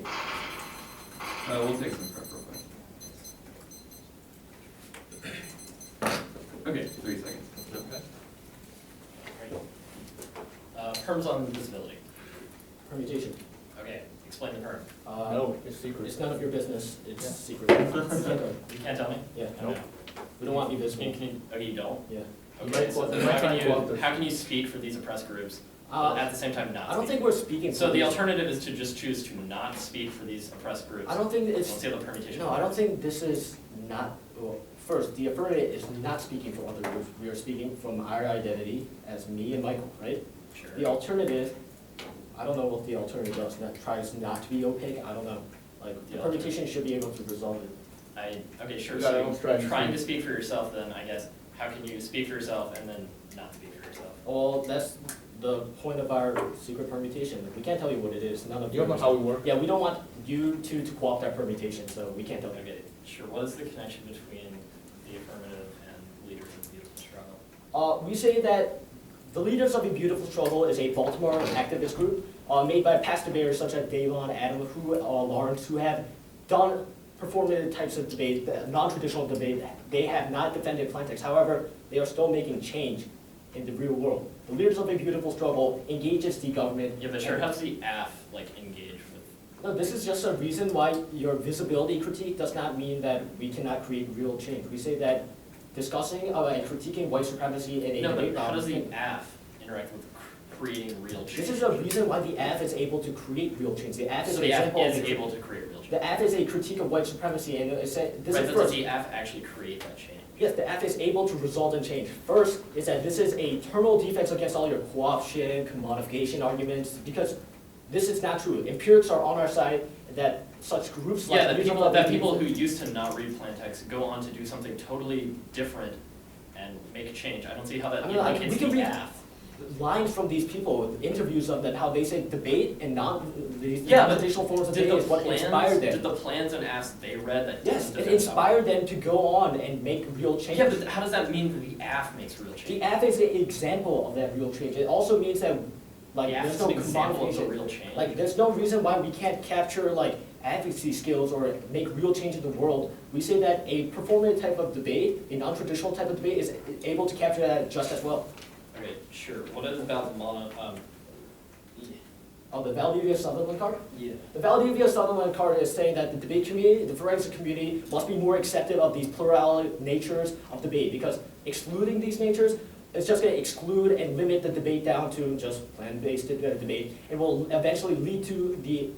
We'll take some prep real quick. Okay, 3 seconds. Okay. Perms on visibility. Permutation. Okay, explain the perm. No, it's secret. It's none of your business. It's secret. You can't tell me? Yeah. Nope. We don't want you visible. Can you, okay, you don't? Yeah. Okay, might so want- then you might how try can to co-opt you, us. how can you speak for these oppressed groups, at the same time not I don't speak? think we're speaking. So for the these- alternative is to just choose to not speak for these oppressed groups. I don't think Let's it's. see how the permutation No, I don't works. think this is not. Well, first, the affirmative is not speaking for other groups. We are speaking from our identity as me and Michael, right? Sure. The alternative, I don't know what the alternative does. That tries not to be opaque. I don't know. Like the The permutation should be able to resolve it. Okay, sure, We got our so own strategy. trying to speak for yourself then, I guess, how can you speak for yourself and then not speak for yourself? Well, that's the point of our secret permutation. Like, we can't tell you what it is. None of You don't know how we work? Yeah, we don't want you to co-opt our permutation, so we can't tell you. Okay, sure, what is the connection between the affirmative and leaders of the beautiful struggle? We say that the Leaders of a Beautiful Struggle is a Baltimore activist group made by past debaters such as Davon, Adam, Lawrence, who have done performative types of debate, non-traditional debate. They have not defended plaintiffs. However, they are still making change in the real world. The Leaders of a Beautiful Struggle engages the government. Yeah, but sure, how does the AF engage with? No, this is just a reason why your visibility critique does not mean that we cannot create real change. We say that discussing and critiquing white supremacy in a No, debate but how does the round. AF interact with creating real change? This is a reason why the AF is able to create real change. The AF is So an the AF example is of able to create real change. the AF is a critique of white supremacy, and it's a, this Right, is but does first. the AF actually create that change? Yes, the AF is able to result in change. First is that this is a terminal defense against all your co-option, commodification arguments, because this is not true. Empirics are on our side that such groups like Yeah, that Regional people Academy- who used to not read plain text go on to do something totally different and make a change. I don't see how that I mean, like, implicates we can the read AF. lines from these people, interviews of them, how they say debate and these Yeah, but non-traditional forms of Did debate the is what inspired did them. the plans and AFs they read that Yes, didn't it defend inspired them to go on and make real change. Yeah, but how does that mean that the AF makes real change? The AF is an example of that real change. It also means that, like, The AF there's is no an example of the commodification. real change. Like, there's no reason why we can't capture, like, advocacy skills or make real change in the world. We say that a performative type of debate, a non-traditional type of debate, is able to capture that just as well. Okay, sure. What is about Oh, the Valdivia Sutherland card? yeah. The Valdivia Sutherland card is saying that the debate community, the forensic community, must be more accepted of these plural natures of debate, because excluding these natures is just going to exclude and limit the debate down to just plan-based debate, and will eventually lead to the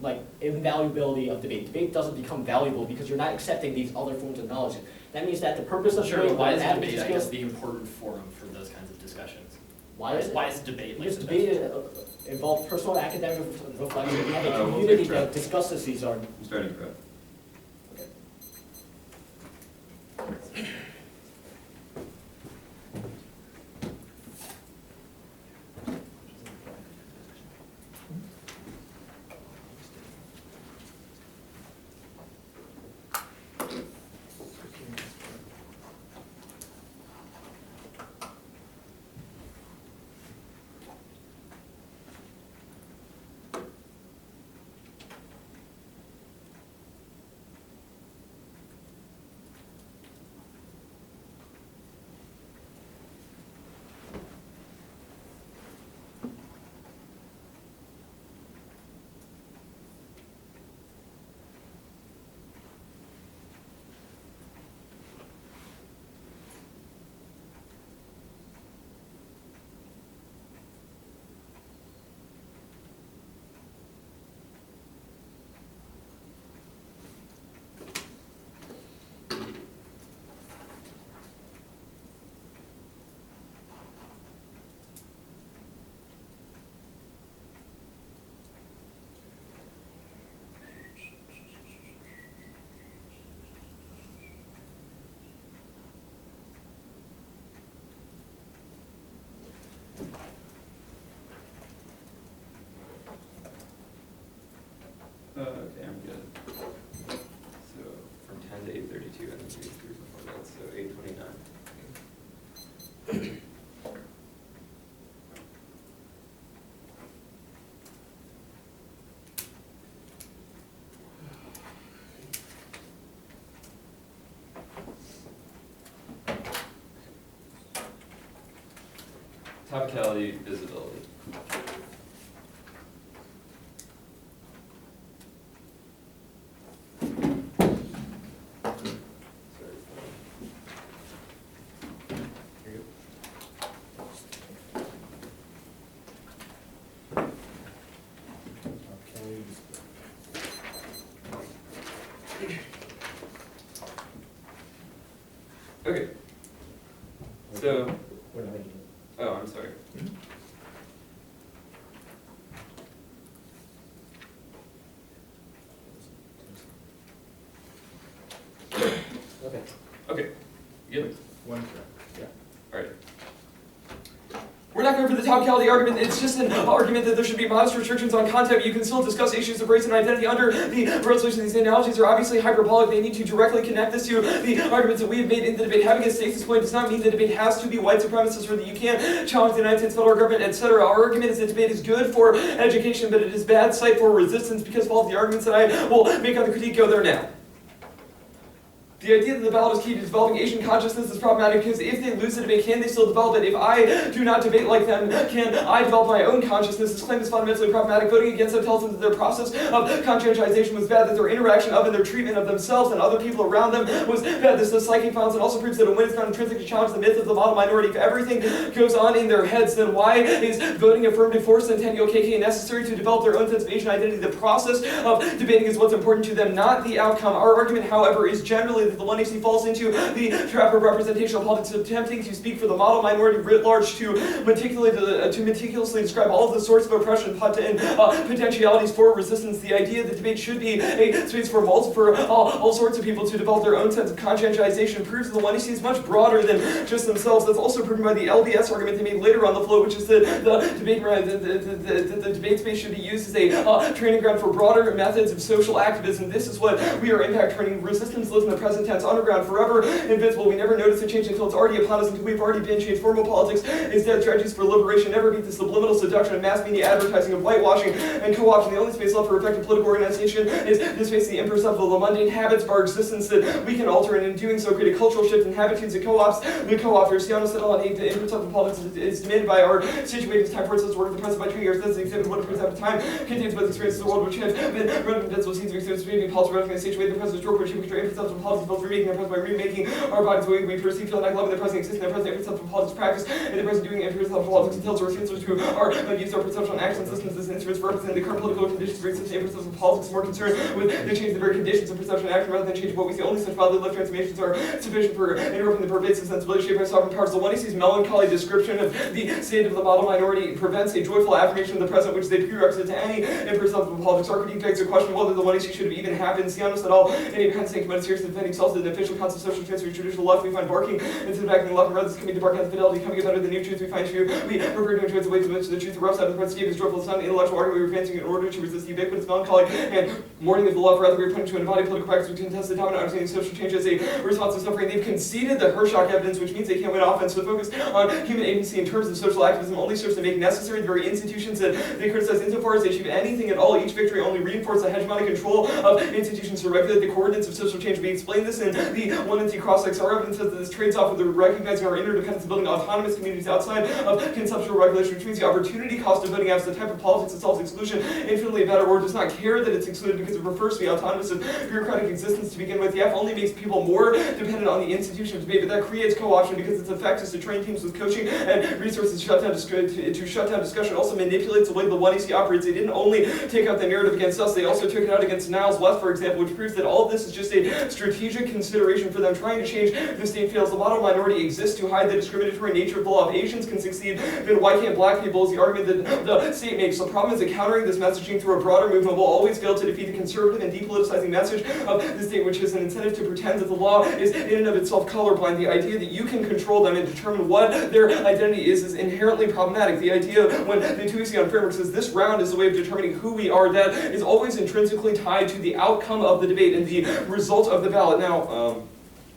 invaluability of debate. Debate doesn't become valuable because you're not accepting these other forms of knowledge. That means that the purpose of Sure, debate, but why is advocacy debate, I guess, skills, the important forum for those kinds of discussions? why is it? Why is debate like Because the debate best? involves personal and academic reflection. We have a We'll community take track. that discusses these arguments. I'm starting prep. Okay, I'm good. So from 10 to 8:32, and then 3 before that, so 8:29. Topicality, visibility. Okay. So, We're not in. oh, I'm sorry. Okay. Okay. Good. One correct. Yeah. All right. We're not going for the topicality argument. It's just an argument that there should be modest restrictions on content. You can still discuss issues of race and identity under the resolution. These analogies are obviously hyperbolic. They need to directly connect this to the arguments that we have made in the debate. Having a stasis point does not mean the debate has to be white supremacist or that you can't challenge the United States federal government, etc. Our argument is that debate is good for education, but it is bad site for resistance because of all of the arguments that I will make on the critique go there now. The idea that the ballot is key to developing Asian consciousness is problematic because if they lose the debate, can they still develop it? If I do not debate like them, can I develop my own consciousness? This claim is fundamentally problematic. Voting against them tells them that their process of conscientization was bad, that their interaction of and their treatment of themselves and other people around them was bad. This is psychic violence. It also proves that a win is not intrinsic to challenge the myth of the model minority. If everything goes on in their heads, then why is voting affirmative for Centennial KK necessary to develop their own sense of Asian identity? The process of debating is what's important to them, not the outcome. Our argument, however, is generally that the 1AC falls into the trap of representational politics, attempting to speak for the model minority writ large, to meticulously describe all of the sorts of oppression and potentialities for resistance. The idea that debate should be a space for all sorts of people to develop their own sense of conscientization proves that the 1AC is much broader than just themselves. That's also proven by the LDS argument they made later on the flow, which is that the debate space should be used as a training ground for broader methods of social activism. This is what we are impact training. Resistance lives in the present tense, underground, forever invincible. We never notice a change until it's already upon us, until we've already been changed. Formal politics, instead, strategies for liberation never beat the subliminal seduction of mass media advertising, of whitewashing and co-option. The only space left for effective political organization is the space of the imperceptible, the mundane habits of our existence that we can alter, and in doing so create a cultural shift in habitudes that co-ops the co-authors. Siano said on the imperceptible politics is demanded by our situation. It's time for us to work with the present by training our senses, exhibit what occurs after time, contains both experiences of the world which have been running invincible scenes of experience, reading politics, running the situation, the present is which imperceptible politics, both remaking the present by remaking our bodies, we perceive, feel, and act, love in the present, exist in the present, imperceptible politics practice, in the present doing imperceptible politics until it's responsive to our use our perceptual and action systems as instruments for representing the current political conditions. Bring such imperceptible politics more concerned with the change of the very conditions of perception and action rather than change of what we see. Only such bodily life transformations are sufficient for interrupting the pervasive sensibility shaped by sovereign powers. The 1AC's melancholy description of the state of the model minority prevents a joyful affirmation of the present, which is a prerequisite to any imperceptible politics. Our critique begs the question whether the 1AC should have even happened. Siano said all any kind of sanctimony seriously defending themselves as an official concept of social transfer. Traditional left we find barking into the back of the left, and rather than coming to bark out the fidelity, coming about the new truth we find true. We refer to enjoy the ways in which the truth, the rough side of the present scheme is joyful. It's not an intellectual argument we were advancing in order to resist the ubiquitous melancholy and mourning of the love. Rather, we are pointing to an embodied political practice which contests the dominant understanding of social change as a response to suffering. They've conceded the Hirschach evidence, which means they can't win offense. So the focus on human agency in terms of social activism only serves to make necessary the very institutions that they criticize. Insofar as they achieve anything at all, each victory only reinforces the hegemonic control of institutions to regulate the coordinates of social change. We explain this in the 1NC cross-sex. Our evidence says that this trades off with the recognizing our interdependence of building autonomous communities outside of conceptual regulation, which means the opportunity cost of voting out is the type of politics that solves exclusion infinitely better, or does not care that it's excluded because it refers to the autonomous of bureaucratic existence to begin with. The F only makes people more dependent on the institution of debate, but that creates co-option because its effect is to train teams with coaching and resources to shut down discussion. Also manipulates the way the 1AC operates. They didn't only take out the narrative against us, they also took it out against Niles West, for example, which proves that all of this is just a strategic strategic consideration for them trying to change the state fails. The model minority exists to hide the discriminatory nature of the law. If Asians can succeed, then why can't black people, is the argument that the state makes. The problem is that countering this messaging through a broader movement will always fail to defeat the conservative and depoliticizing message of the state, which is an incentive to pretend that the law is in and of itself colorblind. The idea that you can control them and determine what their identity is inherently problematic. The idea when the 2 weeks on framework says this round is a way of determining who we are, that is always intrinsically tied to the outcome of the debate and the result of the ballot. Now,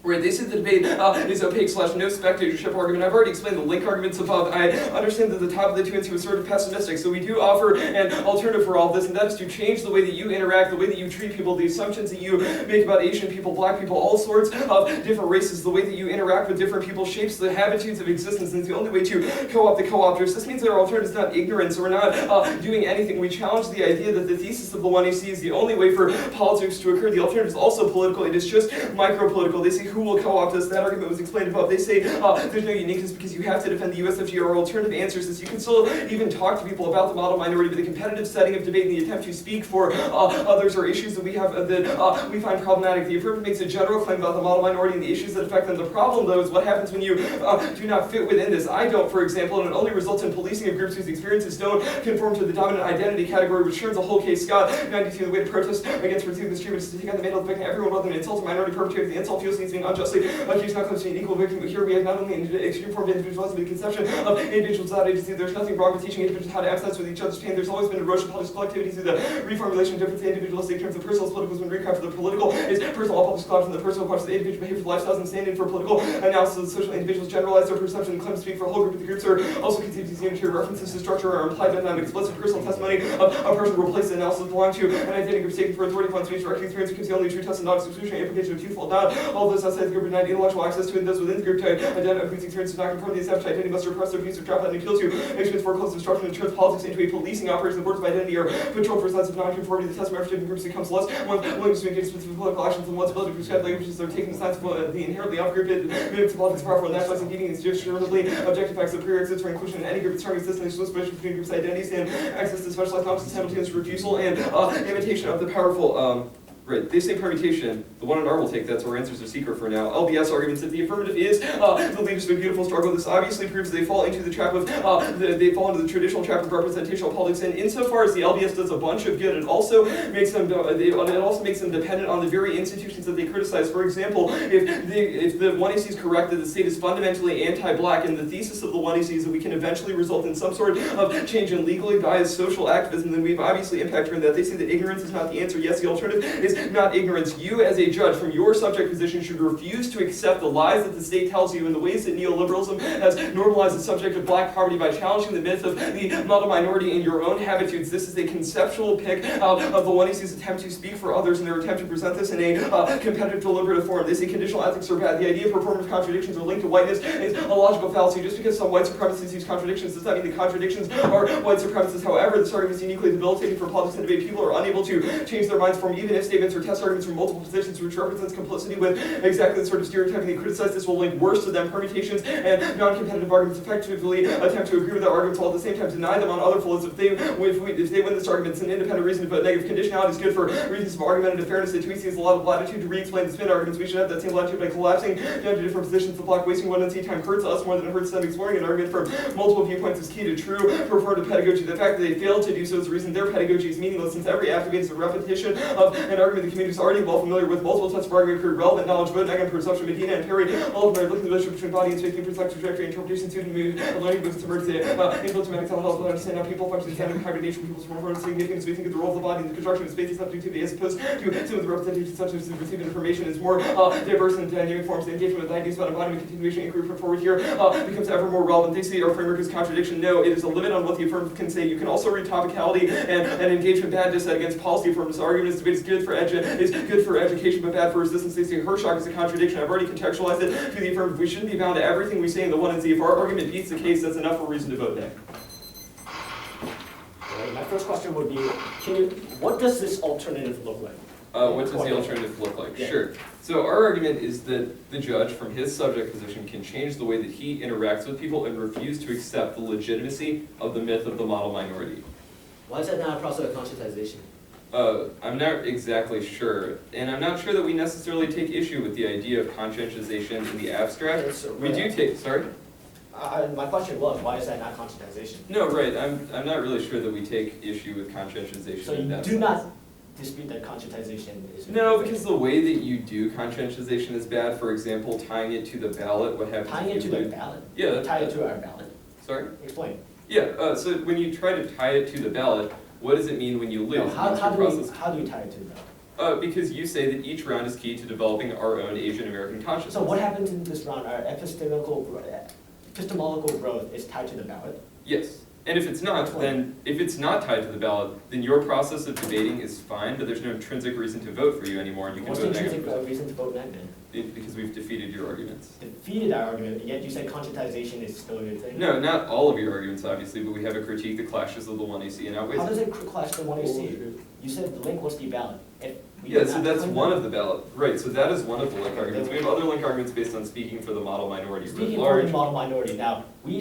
right, they said the debate is opaque / no spectatorship argument. I've already explained the link arguments above. I understand that the top of the 2 and 2 is sort of pessimistic, so we do offer an alternative for all of this, and that is to change the way that you interact, the way that you treat people, the assumptions that you make about Asian people, black people, all sorts of different races, the way that you interact with different people shapes the habitudes of existence, and it's the only way to co-opt the co-opters. This means that our alternative is not ignorance, we're not doing anything. We challenge the idea that the thesis of the 1AC is the only way for politics to occur. The alternative is also political, it is just micro-political. They say who will co-opt us? That argument was explained above. They say there's no uniqueness because you have to defend the USFG. Our alternative answers is you can still even talk to people about the model minority, but the competitive setting of debate and the attempt to speak for others are issues that we have that we find problematic. The affirmative makes a general claim about the model minority and the issues that affect them. The problem, though, is what happens when you do not fit within this. I don't, for example, and it only results in policing of groups whose experiences don't conform to the dominant identity category, which turns a whole case Scott 92. The way to protest against receiving this treatment is to take on the mantle of the victim. Everyone, whether an insult to minority perpetrator, the insult feels he's being unjustly accused, not close to an equal victim. But here we have not only an extreme form of individualism, but the conception of individuals without agency. There's nothing wrong with teaching individuals how to empathize with each other's pain. There's always been erosion of public collectivity through the reformulation of different individualistic terms. The personal is political when recraft for the political is personal. All public collapse from the personal parts of the individual behavior for lifestyles and standing for political analysis of the social individuals generalize their perception and claim to speak for a whole group of the groups are also conceived as unitary references to structure or implied dynamic explicit personal testimony of a person who replaces the analysis belong to an identity group taken for authority upon speech direct experience becomes the only true test and not exclusionary implication of twofold. Not all those outside the group denied intellectual access to and those within the group to identify whose experience does not conform to the established identity must repress their views of trap and appeal to experience for close obstruction and turns politics into a policing operation. The boards of identity are controlled for sense of non-conformity. The test of different groups becomes less one willingness to engage in specific political actions and one's ability to prescribe languages that are taking the sense of the inherently off-grouped mimics of politics powerful and nationalizing deeming these discriminatively objective facts of prerequisites for inclusion in any group. It's strong existence and separation between groups' identities and access to specialized knowledge, simultaneous refusal and imitation of the powerful. Right, they say permutation. The one in R will take that, so our answers are secret for now. LBS arguments that the affirmative is the leaders of a beautiful struggle. This obviously proves they fall into the trap of they fall into the traditional trap of representational politics. And insofar as the LBS does a bunch of good, it also makes them dependent on the very institutions that they criticize. For example, if the 1AC is correct that the state is fundamentally anti-black, and the thesis of the 1AC is that we can eventually result in some sort of change in legally biased social activism, then we've obviously impacted in that. They say that ignorance is not the answer. Yes, the alternative is not ignorance. You, as a judge, from your subject position, should refuse to accept the lies that the state tells you in the ways that neoliberalism has normalized the subject of black poverty by challenging the myth of the model minority in your own habitudes. This is a conceptual pick of the 1AC's attempt to speak for others and their attempt to present this in a competitive, deliberative form. They say conditional ethics are bad. The idea of performative contradictions are linked to whiteness is a logical fallacy. Just because some white supremacists use contradictions does not mean the contradictions are white supremacists. However, this argument is uniquely debilitating for politics and debate. People are unable to change their minds from even if statements or test arguments from multiple positions, which represents complicity with exactly the sort of stereotyping they criticize. This will link worse to them. Permutations and non-competitive arguments effectively attempt to agree with their arguments while at the same time deny them on other flaws. If they win this argument, it's an independent reason to put negative conditionality is good for reasons of argumentative fairness. The tweet sees a lot of latitude to re-explain the spin arguments. We should have that same latitude by collapsing down to different positions. The block wasting 1NC time hurts us more than it hurts them. Exploring an argument from multiple viewpoints is key to true performative pedagogy. The fact that they failed to do so is the reason their pedagogy is meaningless, since every activate is a repetition of an argument the community is already well familiar with. Multiple tests of argument create relevant knowledge, but again, perception, Medina and Perry, all of them are looking at the relationship between body and speaking, perspective, trajectory, interpretation, student mood, learning moves to merge the influence of mental health, to understand how people function, standard hybrid nature, people's performance significance. We think of the role of the body in the construction of space and subjectivity as opposed to some of the representation such as received information is more diverse and dynamic forms. The engagement with ideas about embodiment, continuation, inquiry put forward here becomes ever more relevant. They say our framework is contradiction. No, it is a limit on what the affirmative can say. You can also read topicality and engagement bad to set against policy affirmative. Argument is good for education, but bad for resistance. They say Hershock is a contradiction. I've already contextualized it to the affirmative. We shouldn't be bound to everything we say in the 1NC. If our argument beats the case, that's enough for reason to vote nay. Right, my first question would be, what does this alternative look like? What does the alternative look like? Yeah. Sure. So our argument is that the judge, from his subject position, can change the way that he interacts with people and refuse to accept the legitimacy of the myth of the model minority. Why is that not a process of conscientization? I'm not exactly sure, and I'm not sure that we necessarily take issue with the idea of conscientization in the abstract. Yes, We do take, sorry? My question was, why is that not conscientization? No, right, I'm not really sure that we take issue with conscientization So in you that do sense. not dispute that conscientization is. No, because the way that you do conscientization is bad. For example, tying it to the ballot, what happens Tying if it to you the lose- ballot? Yeah. Tie it to our ballot. Sorry? Explain. Yeah, so when you try to tie it to the ballot, what does it mean when you lose? No, It means your process- how do you tie it to the ballot? Because you say that each round is key to developing our own Asian American consciousness. So what happens in this round, our epistemological growth is tied to the ballot? Yes, and if it's not, if it's not tied to the ballot, then your process of debating is fine, but there's no intrinsic reason to vote for you anymore, and you can What's the vote intrinsic negatively. reason to vote negative? Because we've defeated your arguments. Defeated our argument, yet you said conscientization is still a good thing? No, not all of your arguments, obviously, but we have a critique that clashes with the one AC and outweighs How it. does it clash the one you see? You said the link was the ballot. If we Yeah, did so not that's claim one that- of the ballot, right, so that is one of the link arguments. We have other link arguments based on speaking for the model minority writ Speaking for large. the model minority, now, we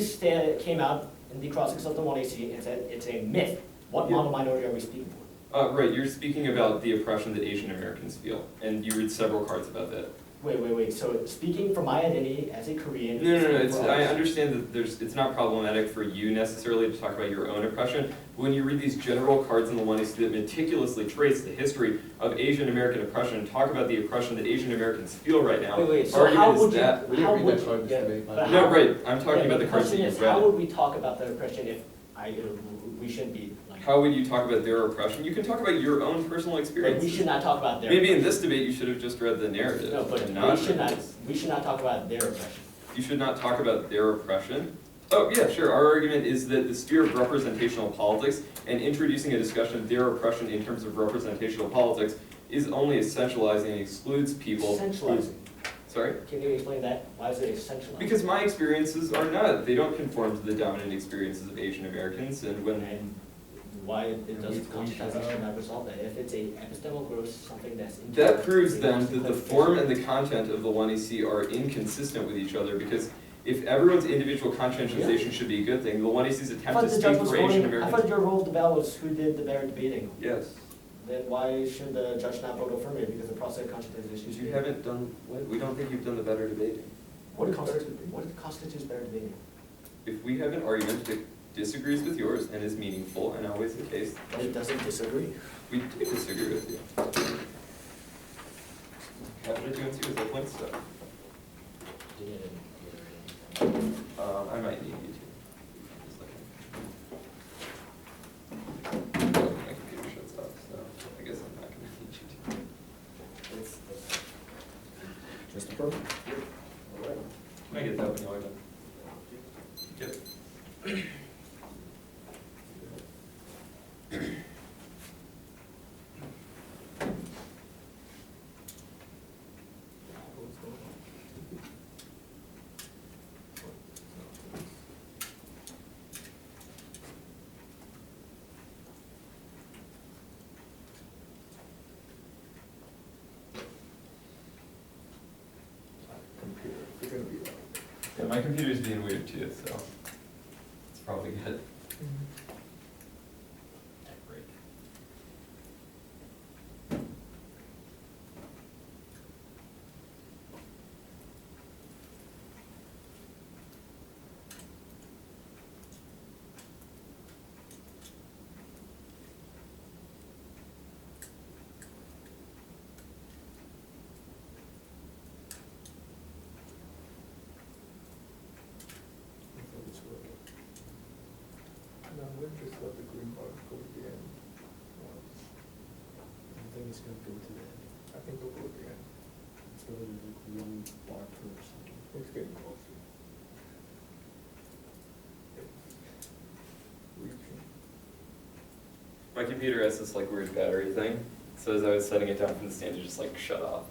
came out in the crossings of the one AC and said it's a myth. What Yeah. model minority are we speaking for? Right, you're speaking about the oppression that Asian Americans feel, and you read several cards about that. Wait, so speaking for my identity as a Korean. No, speaking it's, for I others. understand that it's not problematic for you necessarily to talk about your own oppression. When you read these general cards in the one AC that meticulously trace the history of Asian American oppression, and talk about the oppression that Asian Americans feel right now, Wait, so argument how is would you, that. We didn't how read would that card you, this yeah, debate, but by the No, how- right, I'm talking yeah, about the but cards that question you is, how read. would we talk about the oppression if we shouldn't be, like, How would you talk about their oppression? You can talk about your own personal like, experiences. we should not talk about their. Maybe in this debate, you should have just read the narrative. No, but and we should not talk about their oppression. You should not talk about their oppression. Oh, yeah, sure. Our argument is that the sphere of representational politics and introducing a discussion of their oppression in terms of representational politics is only essentializing and excludes people. Essentializing. Sorry? Can you explain that? Why is it essentializing? Because my experiences are not, they don't conform to the dominant experiences of Asian Americans, and when, And why it And does we- conscientization not resolve that? If it's a epistemological growth, something that's. that proves then that the clarification. form and the content of the 1AC are inconsistent with each other, because if everyone's individual conscientization should be a good thing, the 1AC's I attempt thought to the judge speak was for Asian voting, I Americans. thought your role of the bell was who did the better debating. Yes, Then why should the judge not vote affirmative because the process of conscientization? because you haven't done, we don't think you've done the better debating. What constitutes better debating? If we have an argument that disagrees with yours and is meaningful, and always the case, But it doesn't disagree. we do disagree with you. Happy to do it too, is that point stuff? I might need you to. Just a second. My computer shuts off, so I guess I'm not gonna need you to. Just a program. Can I get that when y'all are done? Yep. You're gonna be right. Yeah, my computer's being weird too, so it's probably good. No, we'll just let the green bar go to the end. I think it's gonna go to the end. I think it'll go to the end. It's gonna be like one bar per second. It's getting closer. Reaching. My computer has this like weird battery thing, so as I was setting it down from the stand, it just like shut off.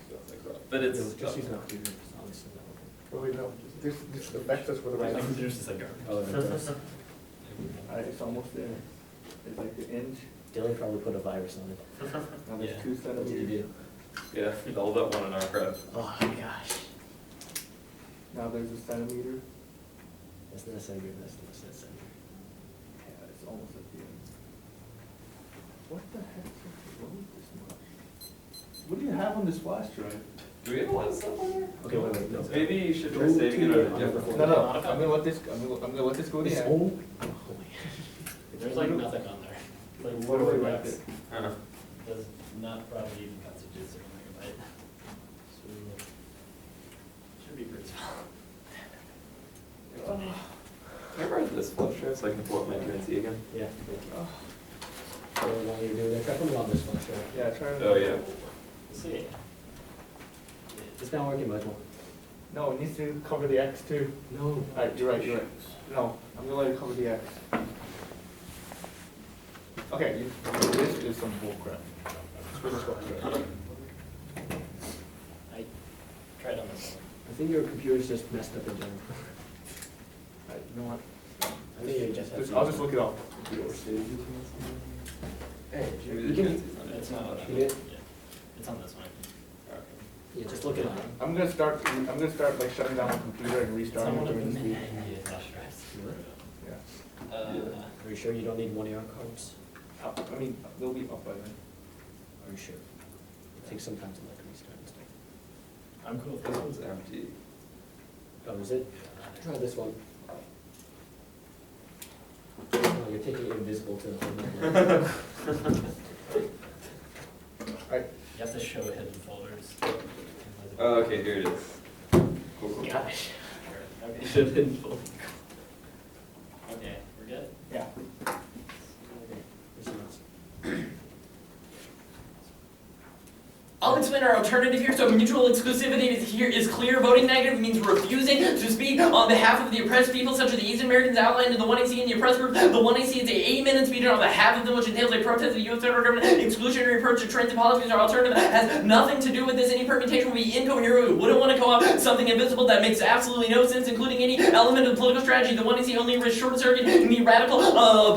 So it's like rough. But it's. Just use my computer, it's honestly not okay. Oh, wait, no, this affects us with the right. My computer's just like garbage. Oh, it does. It's almost there. It's like the inch, Dylan probably put a virus on it. now Yeah. there's 2 What did centimeters. you do? Yeah, all that one in our crowd. Oh my gosh. Now there's a centimeter. That's not a centimeter, that's not a centimeter. Yeah, it's almost at the end. What the heck is load this much? What do you have on this flash drive? Do we have a lot of stuff on there? Okay, wait, no. Maybe you should try Go saving to it on the a different folder. folder. No, I'm gonna let this, I'm gonna let this go to This the end. whole. There's like nothing on there. Like What do I four write bucks. Uh-huh. Does not probably even constitute 6 megabyte. So should be pretty small. Can I borrow this flash drive so I can pull up my currency again? Yeah. So while you're doing that, try putting on this one, so. Yeah, try to. Oh, yeah. Let's see. It's not working, Michael. No, it needs to cover the X too. No. Alright, you're right, you're right. No, I'm gonna let it cover the X. Okay, this is some bullcrap. Screw this flash drive. I tried on this one. I think your computer's just messed up in general. Alright, you know what? I think you just have to. I'll just look it up. Hey, Maybe you the can, currency's on It's not on that You one. did? Yeah. It's on this one. yeah, just look it up. I'm gonna start like shutting down my computer and It's restarting on one it of during the this week. many flash drives. Yeah. Are you sure you don't need one of your cards? I mean, they'll be up by then. Are you sure? It takes some time to like restart and stuff. I'm cool with This this one's one. empty. Oh, is it? Try this one. Oh, you're taking it invisible to the whole. You have to show hidden folders. Oh, okay, here it is. Cool, cool. Gosh. Okay, show hidden folders. Okay, we're good? Yeah. This one's- I'll explain our alternative here. So mutual exclusivity is clear. Voting negative means refusing to speak on behalf of the oppressed people, such as the East Americans outlined in the 1AC and the oppressed group. The 1AC is a 8-minute speech on behalf of them, which entails a protest of the U.S. federal government. Exclusionary approach to transit politics. Our alternative has nothing to do with this. Any permutation would be incoherent. We wouldn't want to co-opt something invisible that makes absolutely no sense, including any element of political strategy. The 1AC only risks short-circuiting the radical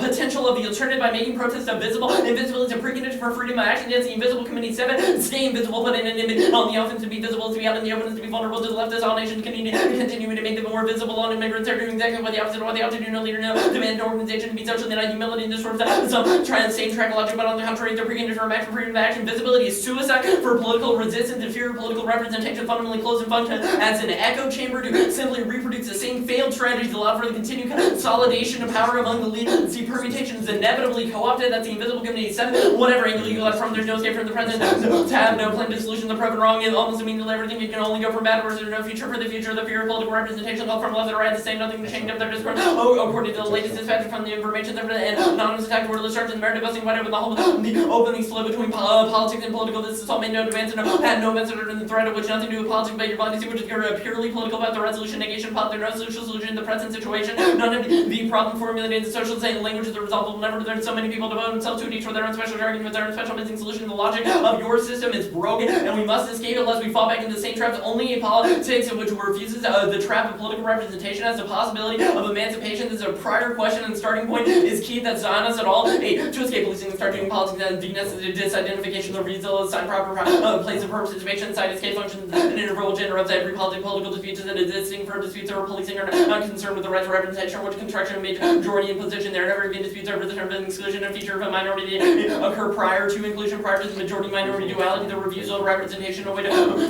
potential of the alternative by making protests invisible. Invisibility is a precondition for freedom of action. Yes, the Invisible Committee 7. Stay invisible, put in an image on the offense to be visible, to be out in the open, is to be vulnerable to the leftist. All nations continuing to make them more visible. On immigrants are doing exactly what the opposite of what they ought to do. No leader, no demand, no organization to be socially denied. Humility and discourse. Some try the same track of logic, but on the contrary, they're precondition for maximum freedom of action. Visibility is suicide for political resistance. Inferior political representation fundamentally closed and function as an echo chamber to simply reproduce the same failed strategies allowed for the continued consolidation of power among the leaders. See, permutation is inevitably co-opted. That's the Invisible Committee 7. Whatever angle you let from, there's no escape from the present. To have no plan to solution the proven wrong is almost immediately everything. You can only go from bad words. There's no future for the future. The fear of political representation called from left or right. The same nothing to change up their discourse. Oh, according to the latest dispatch from the information and anonymous attack wordless charge and merit busting whatever the whole the openly split between politics and political. This is all made no advance and had no message in the threat of which nothing to do with politics, but your body which is purely political about the resolution, negation, there's no social solution in the present situation. None of the problem formulated in the social language is the result will never learn. So many people devote themselves to it, each for their own special argument, with their own special missing solution. The logic of your system is broken, and we must escape it lest we fall back into the same traps. Only a politics which refuses the trap of political representation has the possibility of emancipation. This is a prior question, and the starting point is key. That's on us at all. To escape policing and start doing politics and disidentification, the reason assign proper place of participation, side escape functions, and interval interrupts every political disputes and existing for disputes over policing are not concerned with the right to representation, which construction of majority in position. There never been disputes over the term of exclusion and feature of a minority occur prior to inclusion, prior to the majority-minority duality, the refusal of representation, of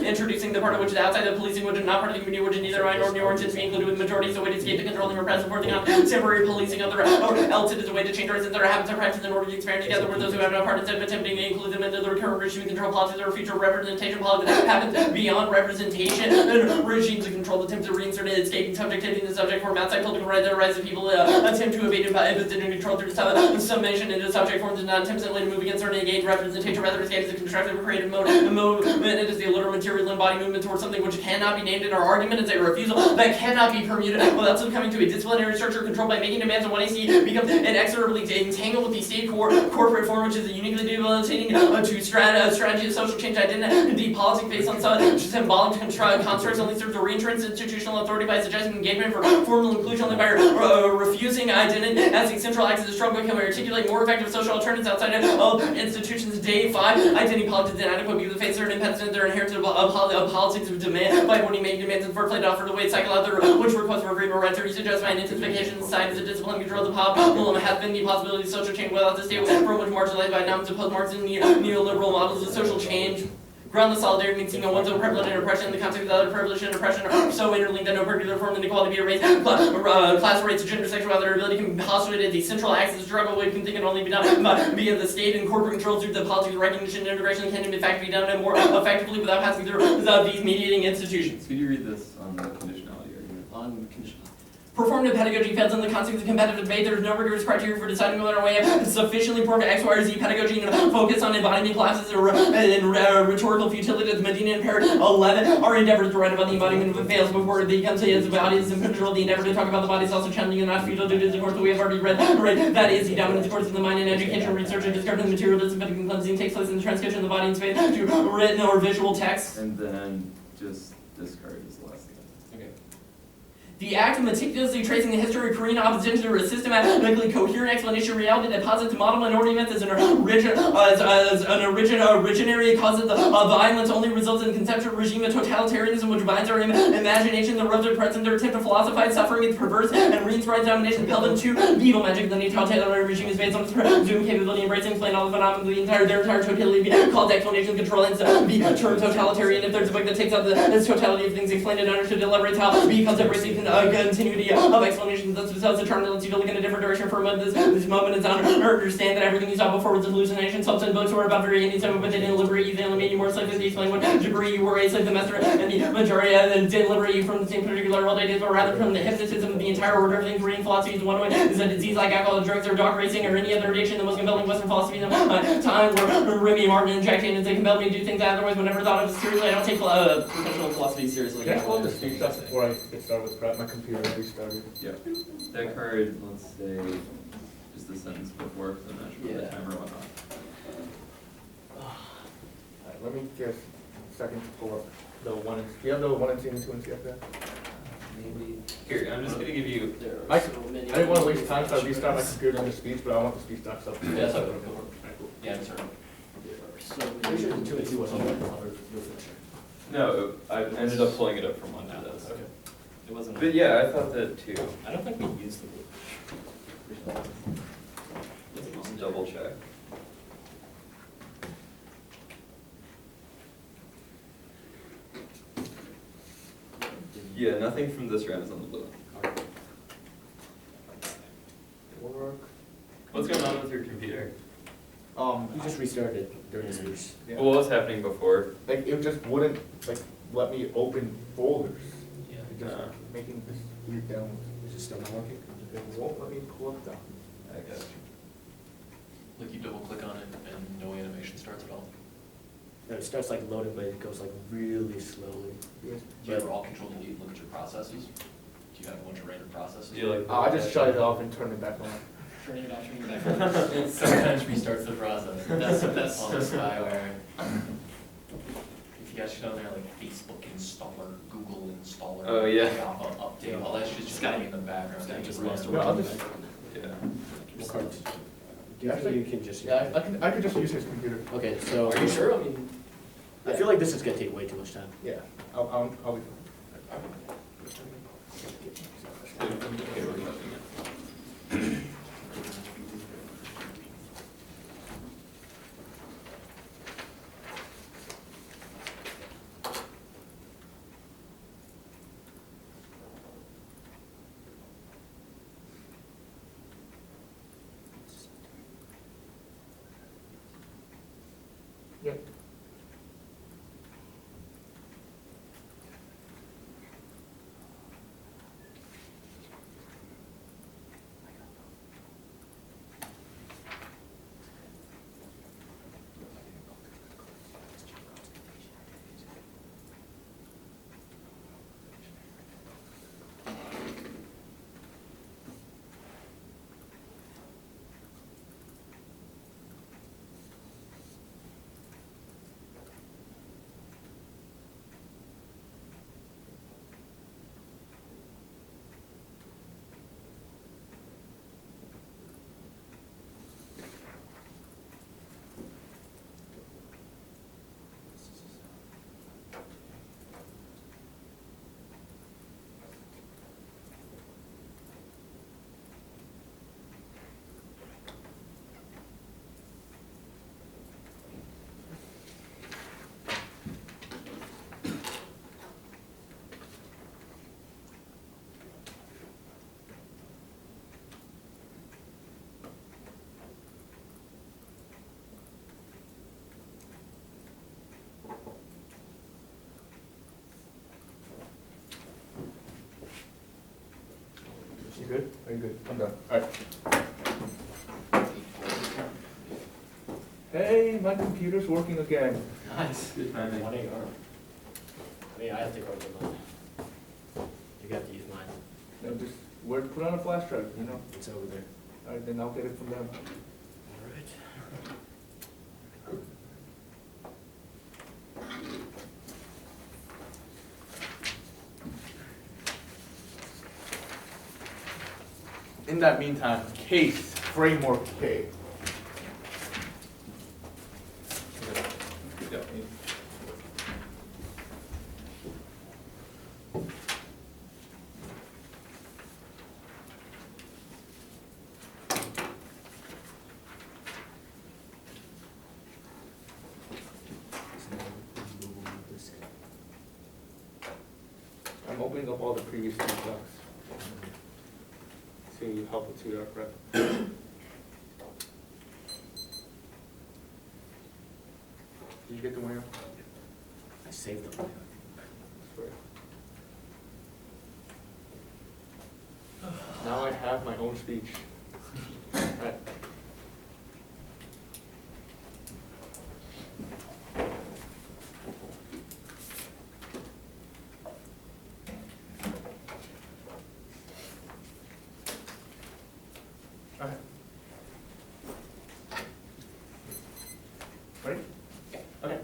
introducing the part of which is outside the policing, which is not part of the community, which is neither minority or intends to be included with majority, so way to escape the controlling or present working on temporary policing of the or else it is a way to change residents or habits or practices in order to expand together with those who have no part instead of attempting to include them into the recurrent regime control policies or future representation policies that happens beyond representation and regimes of control attempt to reinsert an escaping subjectivity in the subject form outside political right that arises people attempt to evade imposition and control through summation into subject forms and not attempt simply to move against or engage representation rather escape as a constructive or creative mode movement. It is the literal material and body movement towards something which cannot be named in our argument. It's a refusal that cannot be permuted without coming to a disciplinary structure controlled by making demands on 1AC becomes inexorably entangled with the state corporate form, which is a uniquely debilitating to strategy of social change identity politics based on such symbolic constructs only serves to reentrench institutional authority by suggesting engagement for formal inclusion only by refusing identity as a central axis of struggle can articulate more effective social alternatives outside of institutions. Day 5, identity politics is inadequate because the face place their impediments that are inherited of politics of demand by when he made demands for play to offer the way to cycle out their which request for agreement rights are used to justify an intensification society as a discipline control the problem has been the possibility of social change without the state from which marginalized by numbers of post-Marxist neoliberal models of social change. Ground the solidarity means seeing one's own privilege and oppression. The concept of other privilege and oppression are so interlinked that no particular form of inequality be erased. Class rates, gender, sexuality, or ability can be postulated as the central axis of struggle, which can think can only be done via the state and corporate controls through the politics of recognition and integration can in fact be done more effectively without passing through these mediating institutions. Could you read this on the conditionality argument? On conditional. Performative pedagogy fails in the context of competitive debate. There is no rigorous criteria for deciding whether a way of sufficiently performed X, Y, or Z pedagogy and focus on embodiment classes or rhetorical futility as Medina and Parrot 11 are endeavors to write about the embodiment if it fails before it becomes as the body is in control. The endeavor to talk about the body is also challenging and not futile due to the course that we have already read. That is the dominant course of the mind in education, research, and discarding the material disinfecting and cleansing takes place in the transcription of the body in space to written or visual text. And then just discard is the last thing. Okay. The act of meticulously tracing the history of Korean opposition to a systematically coherent explanation of reality that posits model minority events as an originary cause of the violence only results in conceptual regime of totalitarianism which binds our imagination, the rubs of present their attempt to philosophize suffering is perverse and re-inspires domination pelted to the evil magic of the new totalitarian regime is based on its presumed capability of embracing explain all the phenomena their entire totality called explanation control hence the term totalitarian. If there's a book that takes out this totality of things explained and understood elaborates how because embracing continuity of explanation that's the term that lets you to look in a different direction for a moment. This moment is understand that everything you saw before was a hallucination. Substance books were about very anytime, but they didn't liberate you. They only made you more slave. They explain what degree you were a slave, the master, and the majority didn't liberate you from the same particular world ideas, but rather from the hypnotism of the entire order of things. Korean philosophy is one way is a disease like alcohol, drugs, or dog racing, or any other addiction. The most compelling Western philosophy of time were Remy Martin and Jack Daniels. They compelled me to do things that otherwise would never thought of seriously. I don't take professional philosophy seriously. Can I pull up the speech test before I get started with prep? My computer restarted. Yeah. That card, let's say, is the sentence before, then that should be the timer went off. Alright, let me get a second to pull up the one and, do you have the one and C and two and C up there? Maybe. Here, I'm just gonna give you. There are I so many. I didn't want to waste time, so I restarted my computer on the speech, but I want the speech done, so. Yeah, that's okay. Alright, cool. Yeah, I'm sorry. So pretty sure the 2 and 2 was on the other. No, I ended up pulling it up from under this. Okay. It wasn't. But yeah, I thought that too. I don't think we used the word. Let's double check. Yeah, nothing from this round is on the blue. Work. What's going on with your computer? You just restarted during the speech. Yeah. Well, what was happening before? Like, it just wouldn't, like, let me open folders. Yeah. It just making this weird download. Is it still not working? It won't let me pull up the. I got you. Like you double click on it and no animation starts at all. No, it starts like loading, but it goes like really slowly. Do you ever all control delete and look at your processes? Do you have a bunch of random processes? Do you like? I just shut it off and turn it back on. Turning it off, turning it back on. It sometimes restarts the process. That's on spyware. If you guys should know there like Facebook installer, Google installer, Oh, yeah. Java update, all that shit's just getting in the background. It just Getting lost ran. No, I'll just, Yeah. What cards? Do you Actually, think you can just? yeah, I could just use his computer. Okay, so. Are you sure? I mean, I feel like this is gonna take way too much time. Yeah, I'll be fine. Yeah. good? Are you good? I'm done. Alright. Hey, my computer's working again. Nice. Good timing. 1 AR. I mean, I have to go to mine. You got to use mine. No, just put on a flash drive, you know? It's over there. Alright, then I'll get it from them. Alright. In that meantime, case framework K. Yeah. I'm opening up all the previous two docs. See you help with 2 prep. Did you get the winner? I saved them. Now I have my own speech. Right. Okay. Ready? Okay.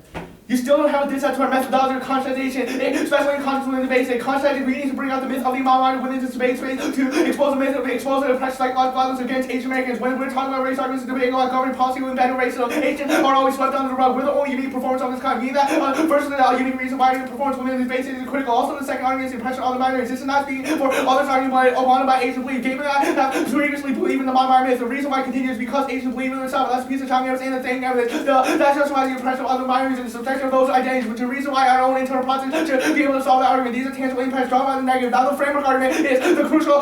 You still don't have a discount to our methodology of conscientization, especially in context within the debate. Conscientization, we need to bring out the myth of the mind within this debate space to expose the myth of the practice psychological violence against Asian Americans. When we're talking about race arguments and debating about governing policy with embedded racism, Asians are always swept under the rug. We're the only unique performance of this kind. Meaning that, first, the unique reason why your performance within this debate is critical. Also, the second argument is the impression on the minorities. This is not speaking for others arguing by Asian belief. Given that have previously believed in the mind myth, the reason why it continues is because Asians believe in themselves. That's a piece of time never saying the same evidence. That's just why the impression of other minorities and the subjection of those identities, which is the reason why our own internal process should be able to solve that argument. These are tangible impacts drawn by the negative. Now the framework argument is the crucial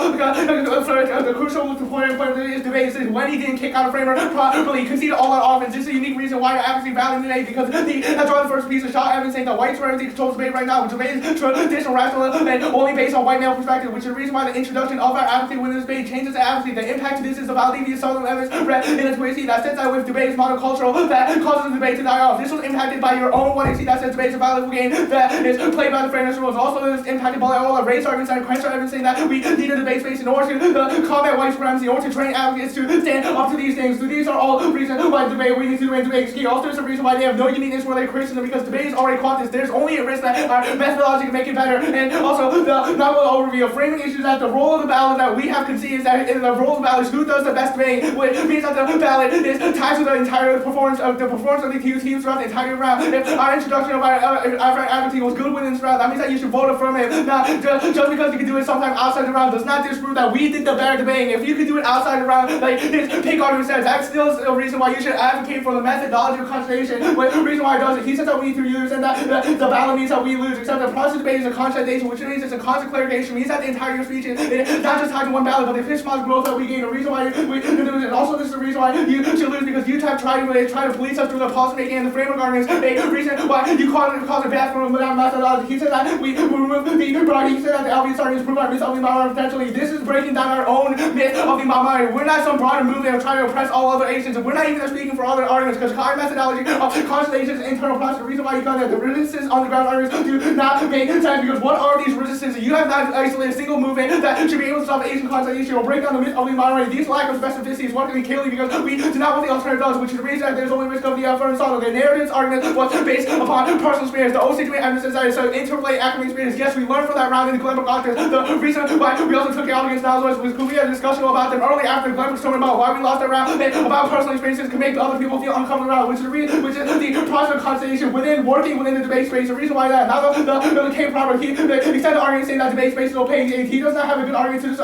point of this debate is when he didn't kick out a framework properly, he conceded all that offense. This is a unique reason why you're advocating valid today, because that's why the first piece of shot evidence saying that white supremacy controls debate right now, which debate is traditional rational and only based on white male perspective, which is the reason why the introduction of our advocacy within this debate changes the advocacy. The impact of this is the validity of southern evidence read in its way. See that sense that with debate is monocultural, that causes the debate to die off. This was impacted by your own one. See that sense debate is a valid game that is played by the framework rules. Also, this is impacted by all the race arguments and quench evidence saying that we need a debate space in order to combat white supremacy, in order to train advocates to stand up to these things. So these are all reasons why debate we need to debate is key. Also, there's a reason why they have no uniqueness where they Christian, because debate is already quantist. There's only a risk that our methodology can make it better. And also, the novel overview of framing issues that the role of the ballot that we have conceived is that in the role of the ballot is who does the best debating, which means that the ballot is tied to the entire performance of the two teams throughout the entire round. If our introduction of our advocacy was good within this round, that means that you should vote from it. Now, just because you can do it sometime outside the round does not disprove that we did the better debating. If you could do it outside the round, like his pick argument says, that's still a reason why you should advocate for the methodology of conscientization. But the reason why it does it, he says that we need to use, and that the ballot means that we lose. Except the process of debate is a conscientization, which means it's a constant clarification, means that the entire speech is not just tied to one ballot, but the epistemological growth that we gain. The reason why we lose, and also this is the reason why you should lose, because you have tried to police us through the policy making and the framework arguments. The reason why you cause a bad form without methodology. He said that we remove the broad. He said that the LB arguments prove our myth of the minority potentially. This is breaking down our own myth of the minority. We're not some broader movement of trying to oppress all other Asians, and we're not even speaking for other arguments, because our methodology of conscientization is internal process. The reason why you got that the resistance on the ground arguments do not make sense, because what are these resistances? You have not isolated a single movement that should be able to stop Asian conscientization or break down the myth of the minority. These lack of specificity is what can be killing, because we do not want the alternative does, which is the reason that there's only risk of the affirmative solid. The narrative's argument was based upon personal experience. The OC evidence is so interplay academic experience. Yes, we learned from that round in the Glenbrook Octave. The reason why we also took the out against Dallas was because we had a discussion about them early after Glenbrook's talking about why we lost that round, and about personal experiences can make other people feel uncomfortable around, which is the process of conscientization working within the debate space. The reason why that now the K proper he said the argument saying that debate space is opaque. He does not have a good argument to this.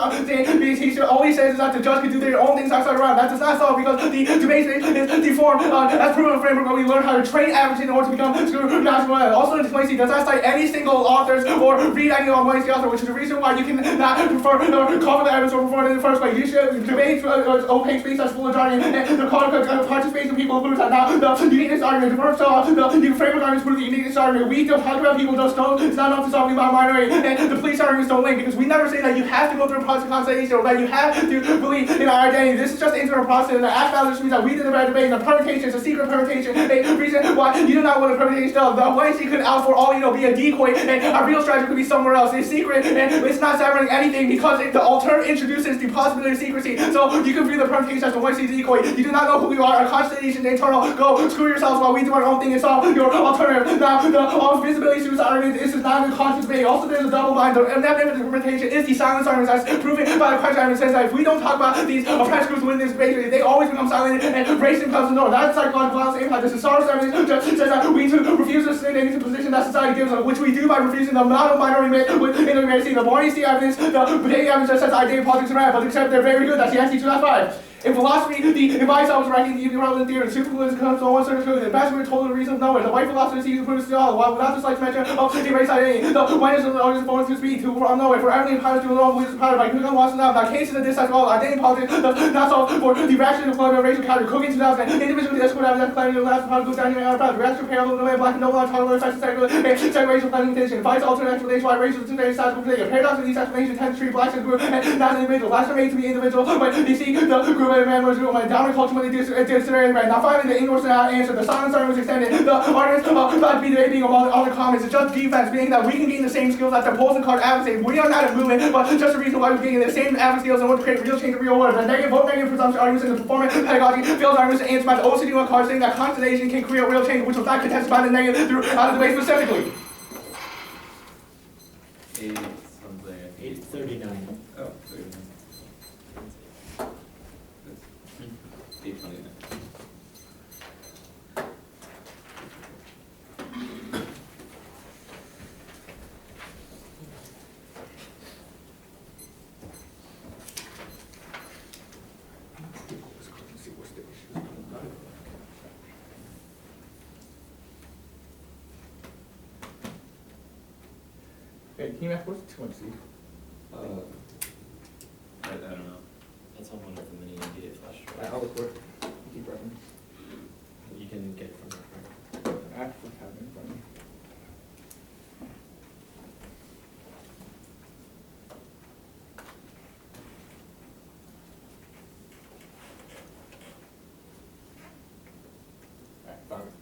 All he says is that the judge can do their own things outside the round. That does not solve, because the debate space is deformed as proven in the framework where we learn how to train advocates in order to become Also, in 20C does not cite any single authors or read any on Wednesday author, which is the reason why you cannot prefer or cover the evidence or prefer it in the first place. You should debate opaque space that's full of jargon and the participation of people who are now the uniqueness argument. First off, the framework arguments prove the uniqueness argument. We don't talk about people just don't. It's not enough to talk about minority, and the police arguments don't link because we never say that you have to go through a process of consultation or that you have to believe in our identity. This is just an internal process, and the act value means that we did the right debate. And the permutation is a secret permutation. The reason why you do not want a permutation still. The Wednesday could out for all you know be a decoy, and our real strategy could be somewhere else. It's secret, and it's not separating anything because the alternative introduces the possibility of secrecy. So you can view the permutation as the Wednesday's decoy. You do not know who we are. Our Conscientization internal. Go screw yourselves while we do our own thing and solve your alternative. Now, the visibility suicide argument. This is not a conscious debate. Also, there's a double bind. The inevitable interpretation is the silence argument as proven by the question argument says that if we don't talk about these oppressed groups within this debate, they always become silent and race becomes the norm. That's psychological violence impact. This is Sar's evidence just says that we need to refuse to sit into the position that society gives us, which we do by refusing the amount of minority myth within the University. The more you see evidence, the debate evidence just says identity politics are bad, but except they're very good. That's the NC 2.5. In philosophy, the advice I was writing the irrelevant theory, the superfluous comes to one certain truth. The best we are told the reason of nowhere. The white philosophy sees the proof still all, while without the slight mention of the race identity. The white is always born to speed to from nowhere. For everything powers to alone, believes power by Google Watson now. That cases of this as well. Identity politics not solved for the reaction of employment racial category. Cooking 2000. Individually, that's what I was claiming the last part of good down here out of reaction parallel to the way black and no one tolerable effects of segregation plantation. Fights alternate explanation why racial today size will play. A paradox of these explanations tend to treat blacks as a group and not an individual. Blacks are made to be individual, but you see the group of man was group. Dominant culture when they consider right. Now finally the ignorance answer. The silence argument was extended. The arguments about to be debating among other comments. It's just defense, meaning that we can gain the same skills that the opposing card advocates. We are not a movement, but just a reason why we're getting the same advocacy skills in order to create real change in real world. The negative presumption arguments in the performance pedagogy failed arguments to answer by the OCD1 card saying that Conscientization can create real change, which was not contested by the negative throughout the debate specifically. 839. Oh, 39. 829. Hey, Team F, what's 2C? I don't know. That's on one of the mini MBA flash drives. I'll record. Keep writing. You can get it from there. I actually have it in front of me. Alright, found it.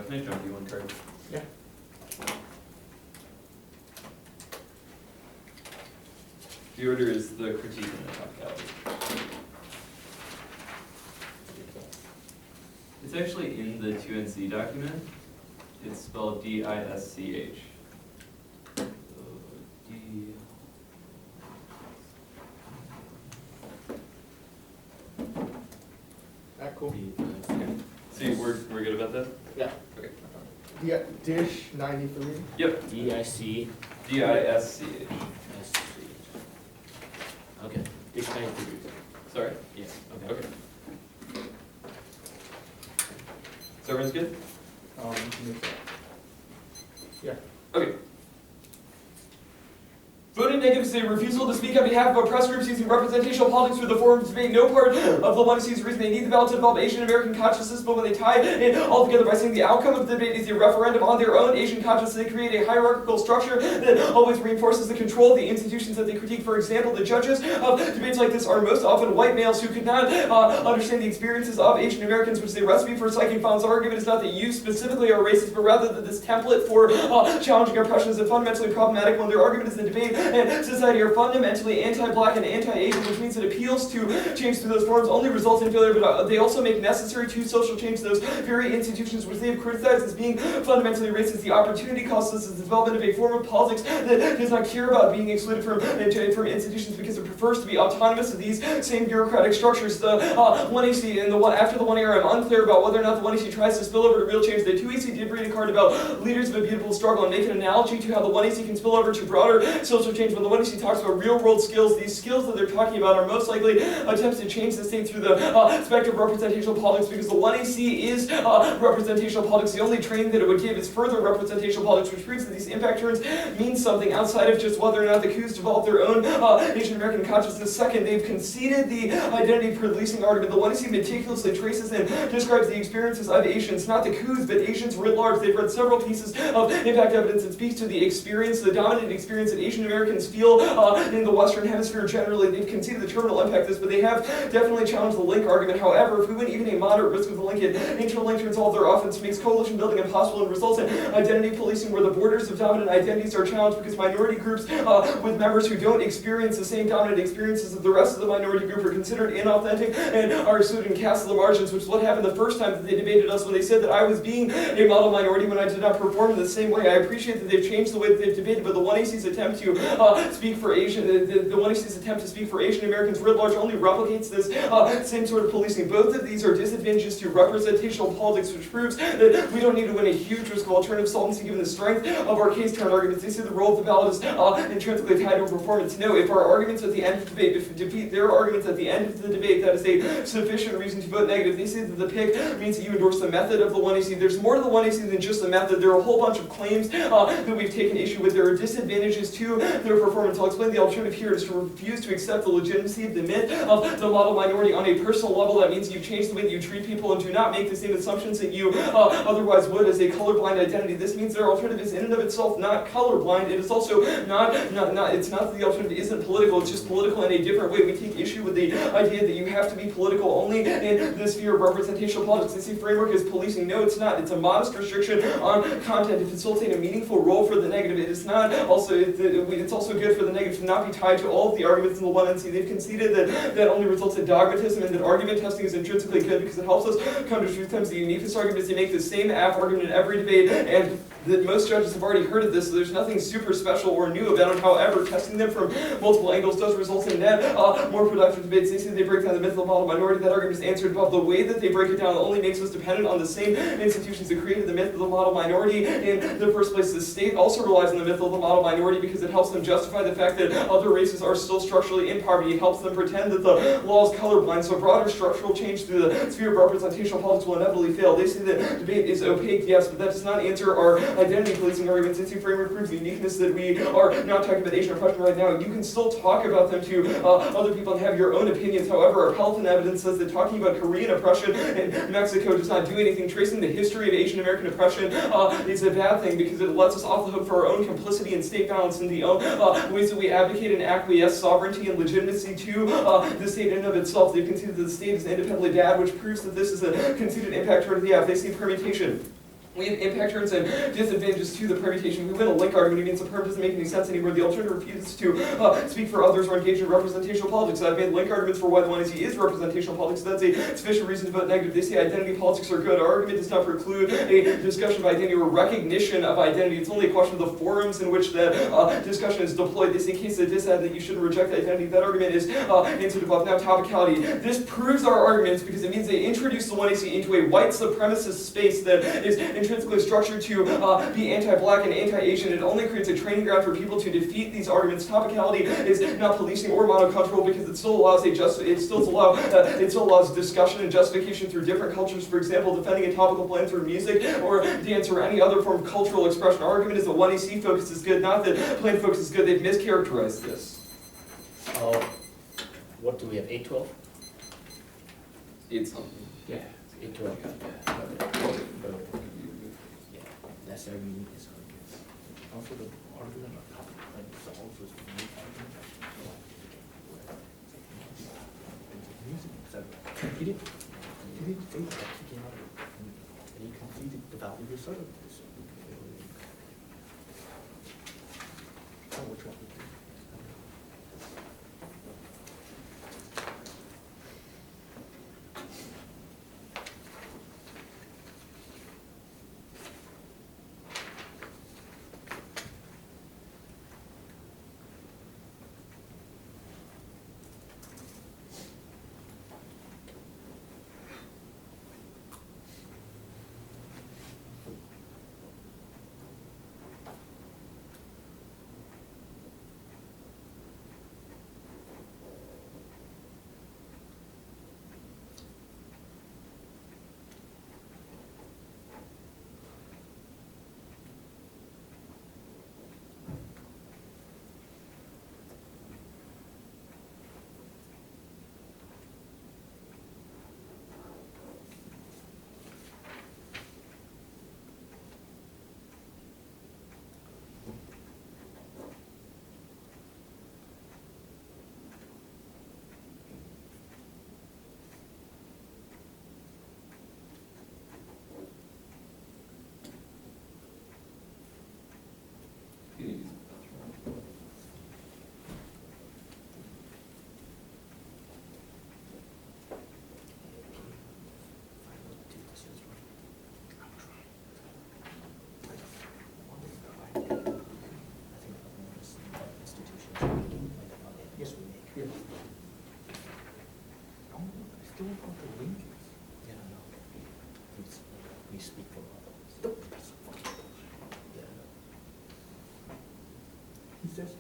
Can I jump you one card? Yeah. The order is the critique and the totality. It's actually in the 2NC document. It's spelled D-I-S-C-H. So, D. Alright, cool. See, we're good about that? Yeah. Okay. Yeah, dish 93. Yep. D-I-C. D-I-S-C-H. S-C. Okay. Dish 93. Sorry? Yeah, okay. Okay. So everyone's good? Yeah. Okay. Voting argument negative is a refusal to speak on behalf of oppressed groups using representational politics for the forum of debate. No part of the one sees the reason they need the ballot to develop Asian American consciousness, but when they tie it all together by saying the outcome of the debate is a referendum on their own Asian consciousness, they create a hierarchical structure that always reinforces the control of the institutions that they critique. For example, the judges of debates like this are most often white males who could not understand the experiences of Asian Americans, which is a recipe for psychic violence. Our argument is not that you specifically are racist, but rather that this template for challenging oppression is a fundamentally problematic one. Their argument is the debate and society are fundamentally anti-black and anti-Asian, which means that appeals to change through those forms only result in failure, but they also make necessary to social change those very institutions which they have criticized as being fundamentally racist. The opportunity cost us is the development of a form of politics that does not care about being excluded from institutions because it prefers to be autonomous to these same bureaucratic structures. The 1AC and after the 1AR, I'm unclear about whether or not the 1AC tries to spill over to real change. The 2AC did read a card about leaders of a beautiful struggle and make an analogy to how the 1AC can spill over to broader social change. When the 1AC talks about real world skills, these skills that they're talking about are most likely attempts to change the state through the spectrum of representational politics, because the 1AC is representational politics. The only training that it would give is further representational politics, which proves that these impact turns mean something outside of just whether or not the coups develop their own Asian American consciousness. Second, they've conceded the identity policing argument. The 1AC meticulously traces and describes the experiences of Asians, not the coups, but Asians writ large. They've read several pieces of impact evidence that speaks to the experience, the dominant experience that Asian Americans feel in the Western Hemisphere generally. They've conceded the terminal impact of this, but they have definitely challenged the link argument. However, if we win even a moderate risk of the link, interlink turns all of their offense, makes coalition building impossible, and results in identity policing where the borders of dominant identities are challenged because minority groups with members who don't experience the same dominant experiences of the rest of the minority group are considered inauthentic and are excluded and cast to the margins, which is what happened the first time that they debated us when they said that I was being a model minority when I did not perform in the same way. I appreciate that they've changed the way that they've debated, but the 1AC's attempt to speak for Asian, the 1AC's attempt to speak for Asian Americans writ large only replicates this same sort of policing. Both of these are disadvantages to representational politics, which proves that we don't need to win a huge risk of alternative solvency given the strength of our case turn arguments. They say the role of the ballot is intrinsically tied to performance. No, if our arguments at the end of the debate, if we defeat their arguments at the end of the debate, that is a sufficient reason to vote negative. They say that the pick means that you endorse the method of the 1AC. There's more to the 1AC than just the method. There are a whole bunch of claims that we've taken issue with. There are disadvantages to their performance. I'll explain the alternative here is to refuse to accept the legitimacy of the myth of the model minority on a personal level. That means you change the way that you treat people and do not make the same assumptions that you otherwise would as a colorblind identity. This means their alternative is in and of itself not colorblind. It is also it's not that the alternative isn't political, it's just political in a different way. We take issue with the idea that you have to be political only in the sphere of representational politics. They say framework is policing. No, it's not. It's a modest restriction on content to facilitate a meaningful role for the negative. It is not also, it's also good for the negative to not be tied to all of the arguments in the 1NC. They've conceded that only results in dogmatism and that argument testing is intrinsically good because it helps us come to truth. The uniqueness argument is they make the same argument in every debate, and that most judges have already heard of this, so there's nothing super special or new about it. However, testing them from multiple angles does result in net more productive debates. They say they break down the myth of the model minority. That argument is answered above. The way that they break it down only makes us dependent on the same institutions that created the myth of the model minority in the first place. The state also relies on the myth of the model minority because it helps them justify the fact that other races are still structurally in poverty. It helps them pretend that the law is colorblind, so broader structural change through the sphere of representational politics will inevitably fail. They say that debate is opaque, yes, but that does not answer our identity policing arguments. It's a framework proves the uniqueness that we are not talking about Asian oppression right now. You can still talk about them to other people and have your own opinions. However, our health and evidence says that talking about Korean oppression in Mexico does not do anything. Tracing the history of Asian American oppression is a bad thing because it lets us off the hook for our own complicity and state violence in the ways that we advocate and acquiesce sovereignty and legitimacy to the state in and of itself. They concede that the state is independently bad, which proves that this is a conceded impact toward the F. They see permutation. We have impact turns and disadvantages to the permutation. We win a link argument. It means the perm doesn't make any sense anymore. The alternative refuses to speak for others or engage in representational politics. I've made link arguments for why the 1AC is representational politics. So that's a sufficient reason to vote negative. They say identity politics are good. Our argument does not preclude a discussion of identity or recognition of identity. It's only a question of the forums in which that discussion is deployed. They say in case of dissent that you shouldn't reject identity. That argument is answered above. Now, topicality. This proves our arguments because it means they introduce the 1AC into a white supremacist space that is intrinsically structured to be anti-black and anti-Asian. It only creates a training ground for people to defeat these arguments. Topicality is not policing or monocultural because it still allows it still allows discussion and justification through different cultures. For example, defending a topical plan through music or dance or any other form of cultural expression. Our argument is that 1AC focus is good, not that plain focus is good. They've mischaracterized this. What do we have, 812? It's something. Yeah, 812. Yeah, that's our meaning. Also, the argument of topic plan is also a new argument. Music, etc. He didn't say that he came out and he conceded the value of sort of this. Which one? Yes, we make. Yeah. I still want the link. Yeah, no. We speak for others. That's fucking bullshit. Yeah, no. He says.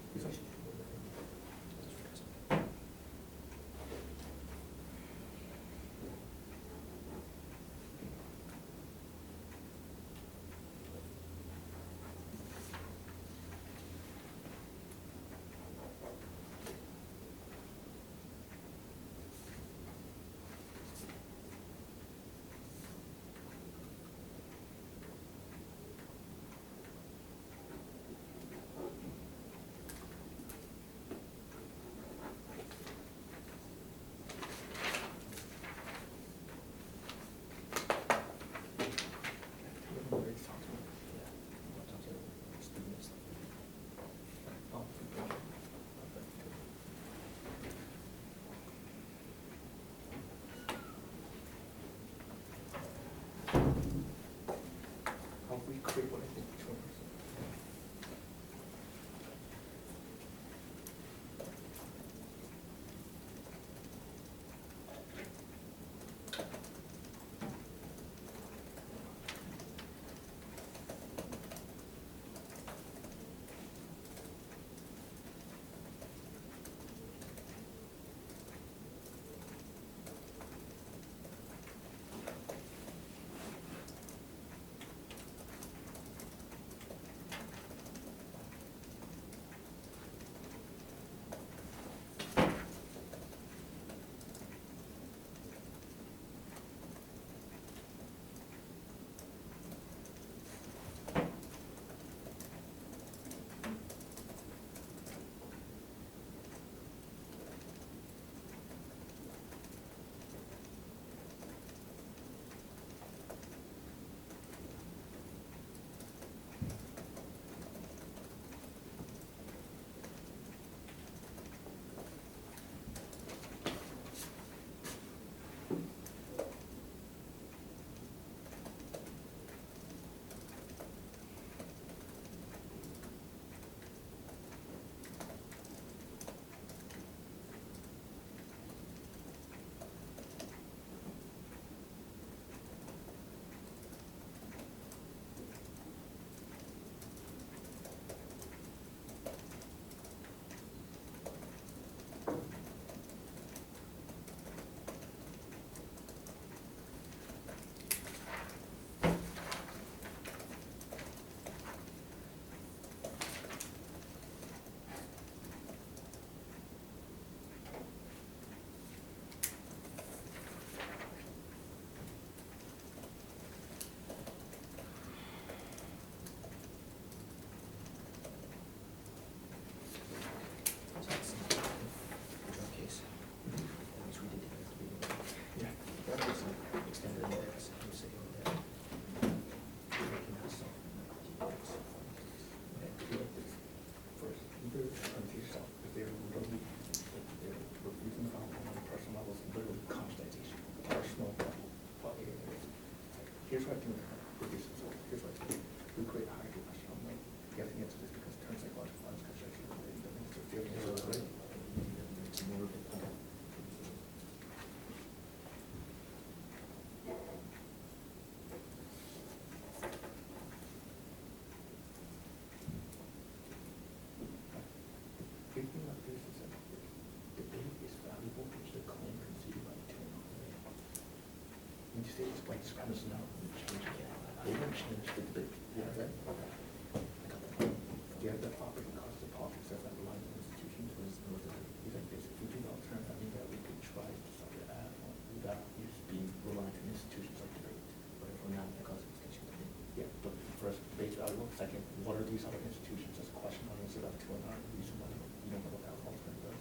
say it's white supremacy now, change again. They won't change the debate. Yeah, right? I got the point. Yeah, the operating costs of politics that rely on institutions was he's like this. If we do the alternative, I mean that we could try to start to add on without just being reliant on institutions like debate. But if we're not, that causes extinction debate. Yeah, but first, debate's valuable. Second, what are these other institutions? That's a question on answer about 2 and 9. The reason why you don't know what that alternative does.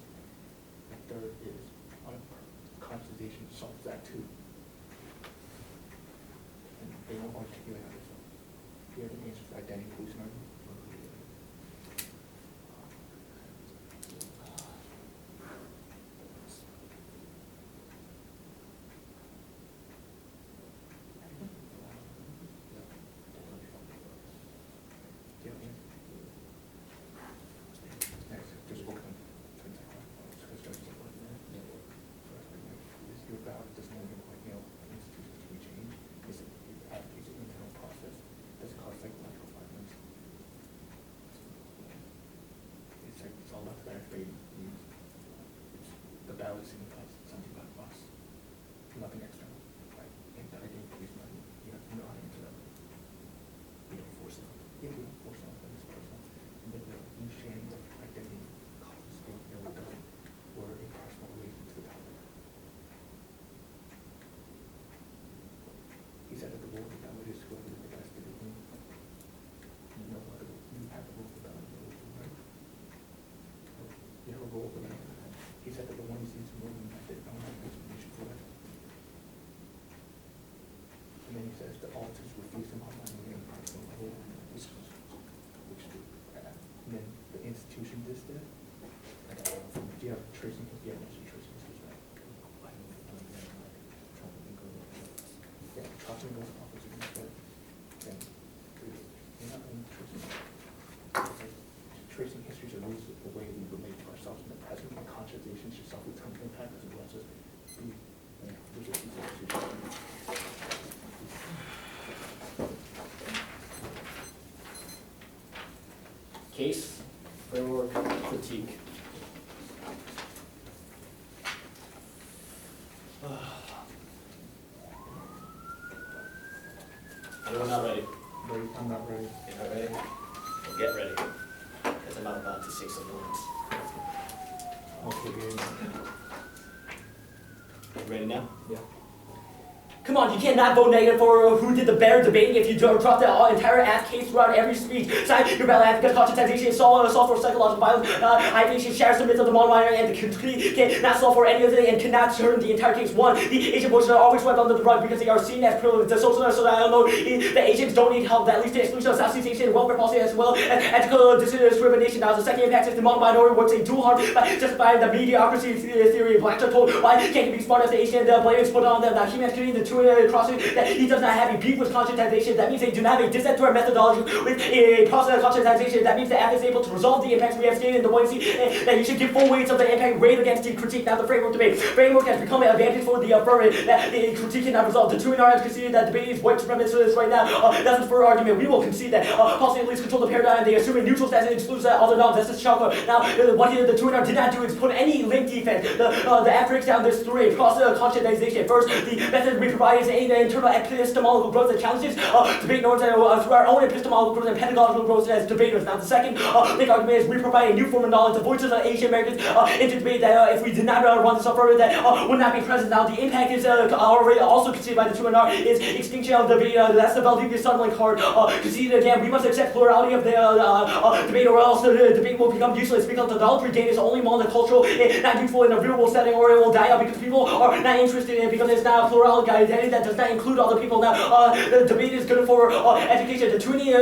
And third is, conscientization solves that too. And they won't articulate how they solve it. Do you have any answers to identity police and argument? The ballot signifies something about us, nothing external, right? And I think police money, you know how to answer that. We don't force it. Yeah, we don't force it, but it's personal. And then you sharing the identity causes state, no, it doesn't. We're in personal relation to the ballot. He said that the role of the ballot is whoever is the best to do it. You know what, you have the role of the ballot, right? You have a role of the ballot. He said that the one he sees more than that, they don't have explanation for that. And then he says the altars refuse him online and in personal level, which and then the institution this did. Do you have tracing? Yeah, that's your tracing history, right? Yeah, tracing goes off as but then you're not only tracing. Tracing histories are really the way we relate to ourselves in the present, and conscientization should self-determined impact as well as just be, there's a Case, framework, critique. Anyone not ready? I'm not ready. You're not ready? Well, get ready, because I'm about to say some words. Okay, You ready now? yeah. Come on, you cannot vote negative for who did the better debating if you drop the entire ass case throughout every speech. Sign your ballot ad because conscientization is solve for psychological violence. Ideation shares the myth of the monominer and the complete cannot solve for any of it and cannot turn the entire case. One, the Asian voices are always swept under the rug because they are seen as privileged. The social so that I don't know the Asians don't need help. That leads to exclusion of association, welfare policy as well as ethical discrimination. Now the second impact is the mono-minority works a dual harm by justifying the mediocrity theory. Blacks are told why can't you be smart as the Asian blame is put on them. Now humans committing the two crossing that he does not have a beef with conscientization. That means they do not have a dissent to our methodology with a process of conscientization. That means the app is able to resolve the impacts we have stated in the buoyancy that you should give full weights of the impact rate against the critique. Now the framework debate. Framework has become an advantage for the affirmative that the critique cannot resolve. The two in our has conceded that debate is white supremacist right now. That's the first argument. We will concede that policy at least control the paradigm. They assume a neutral stance and excludes other norms. That's just chocolate. Now what the two in our did not do is put any link defense. The app breaks down this three process of conscientization. First, the method we provide is an internal epistemological growth that challenges debate norms through our own epistemological growth and pedagogical growth as debaters. Now the second big argument is we provide a new form of knowledge, the voices of Asian Americans into debate that if we did not run this up further that would not be present. Now the impact is already also conceded by the 2NR is extinction of debate. That's the Valdivia-Sunderland card. Conceded again, we must accept plurality of the debate or else the debate will become useless because the adultery gain is only monocultural, not useful in a real world setting, or it will die out because people are not interested in it because it's not a plurality identity that does not include other people. Now, the debate is good for education. The 20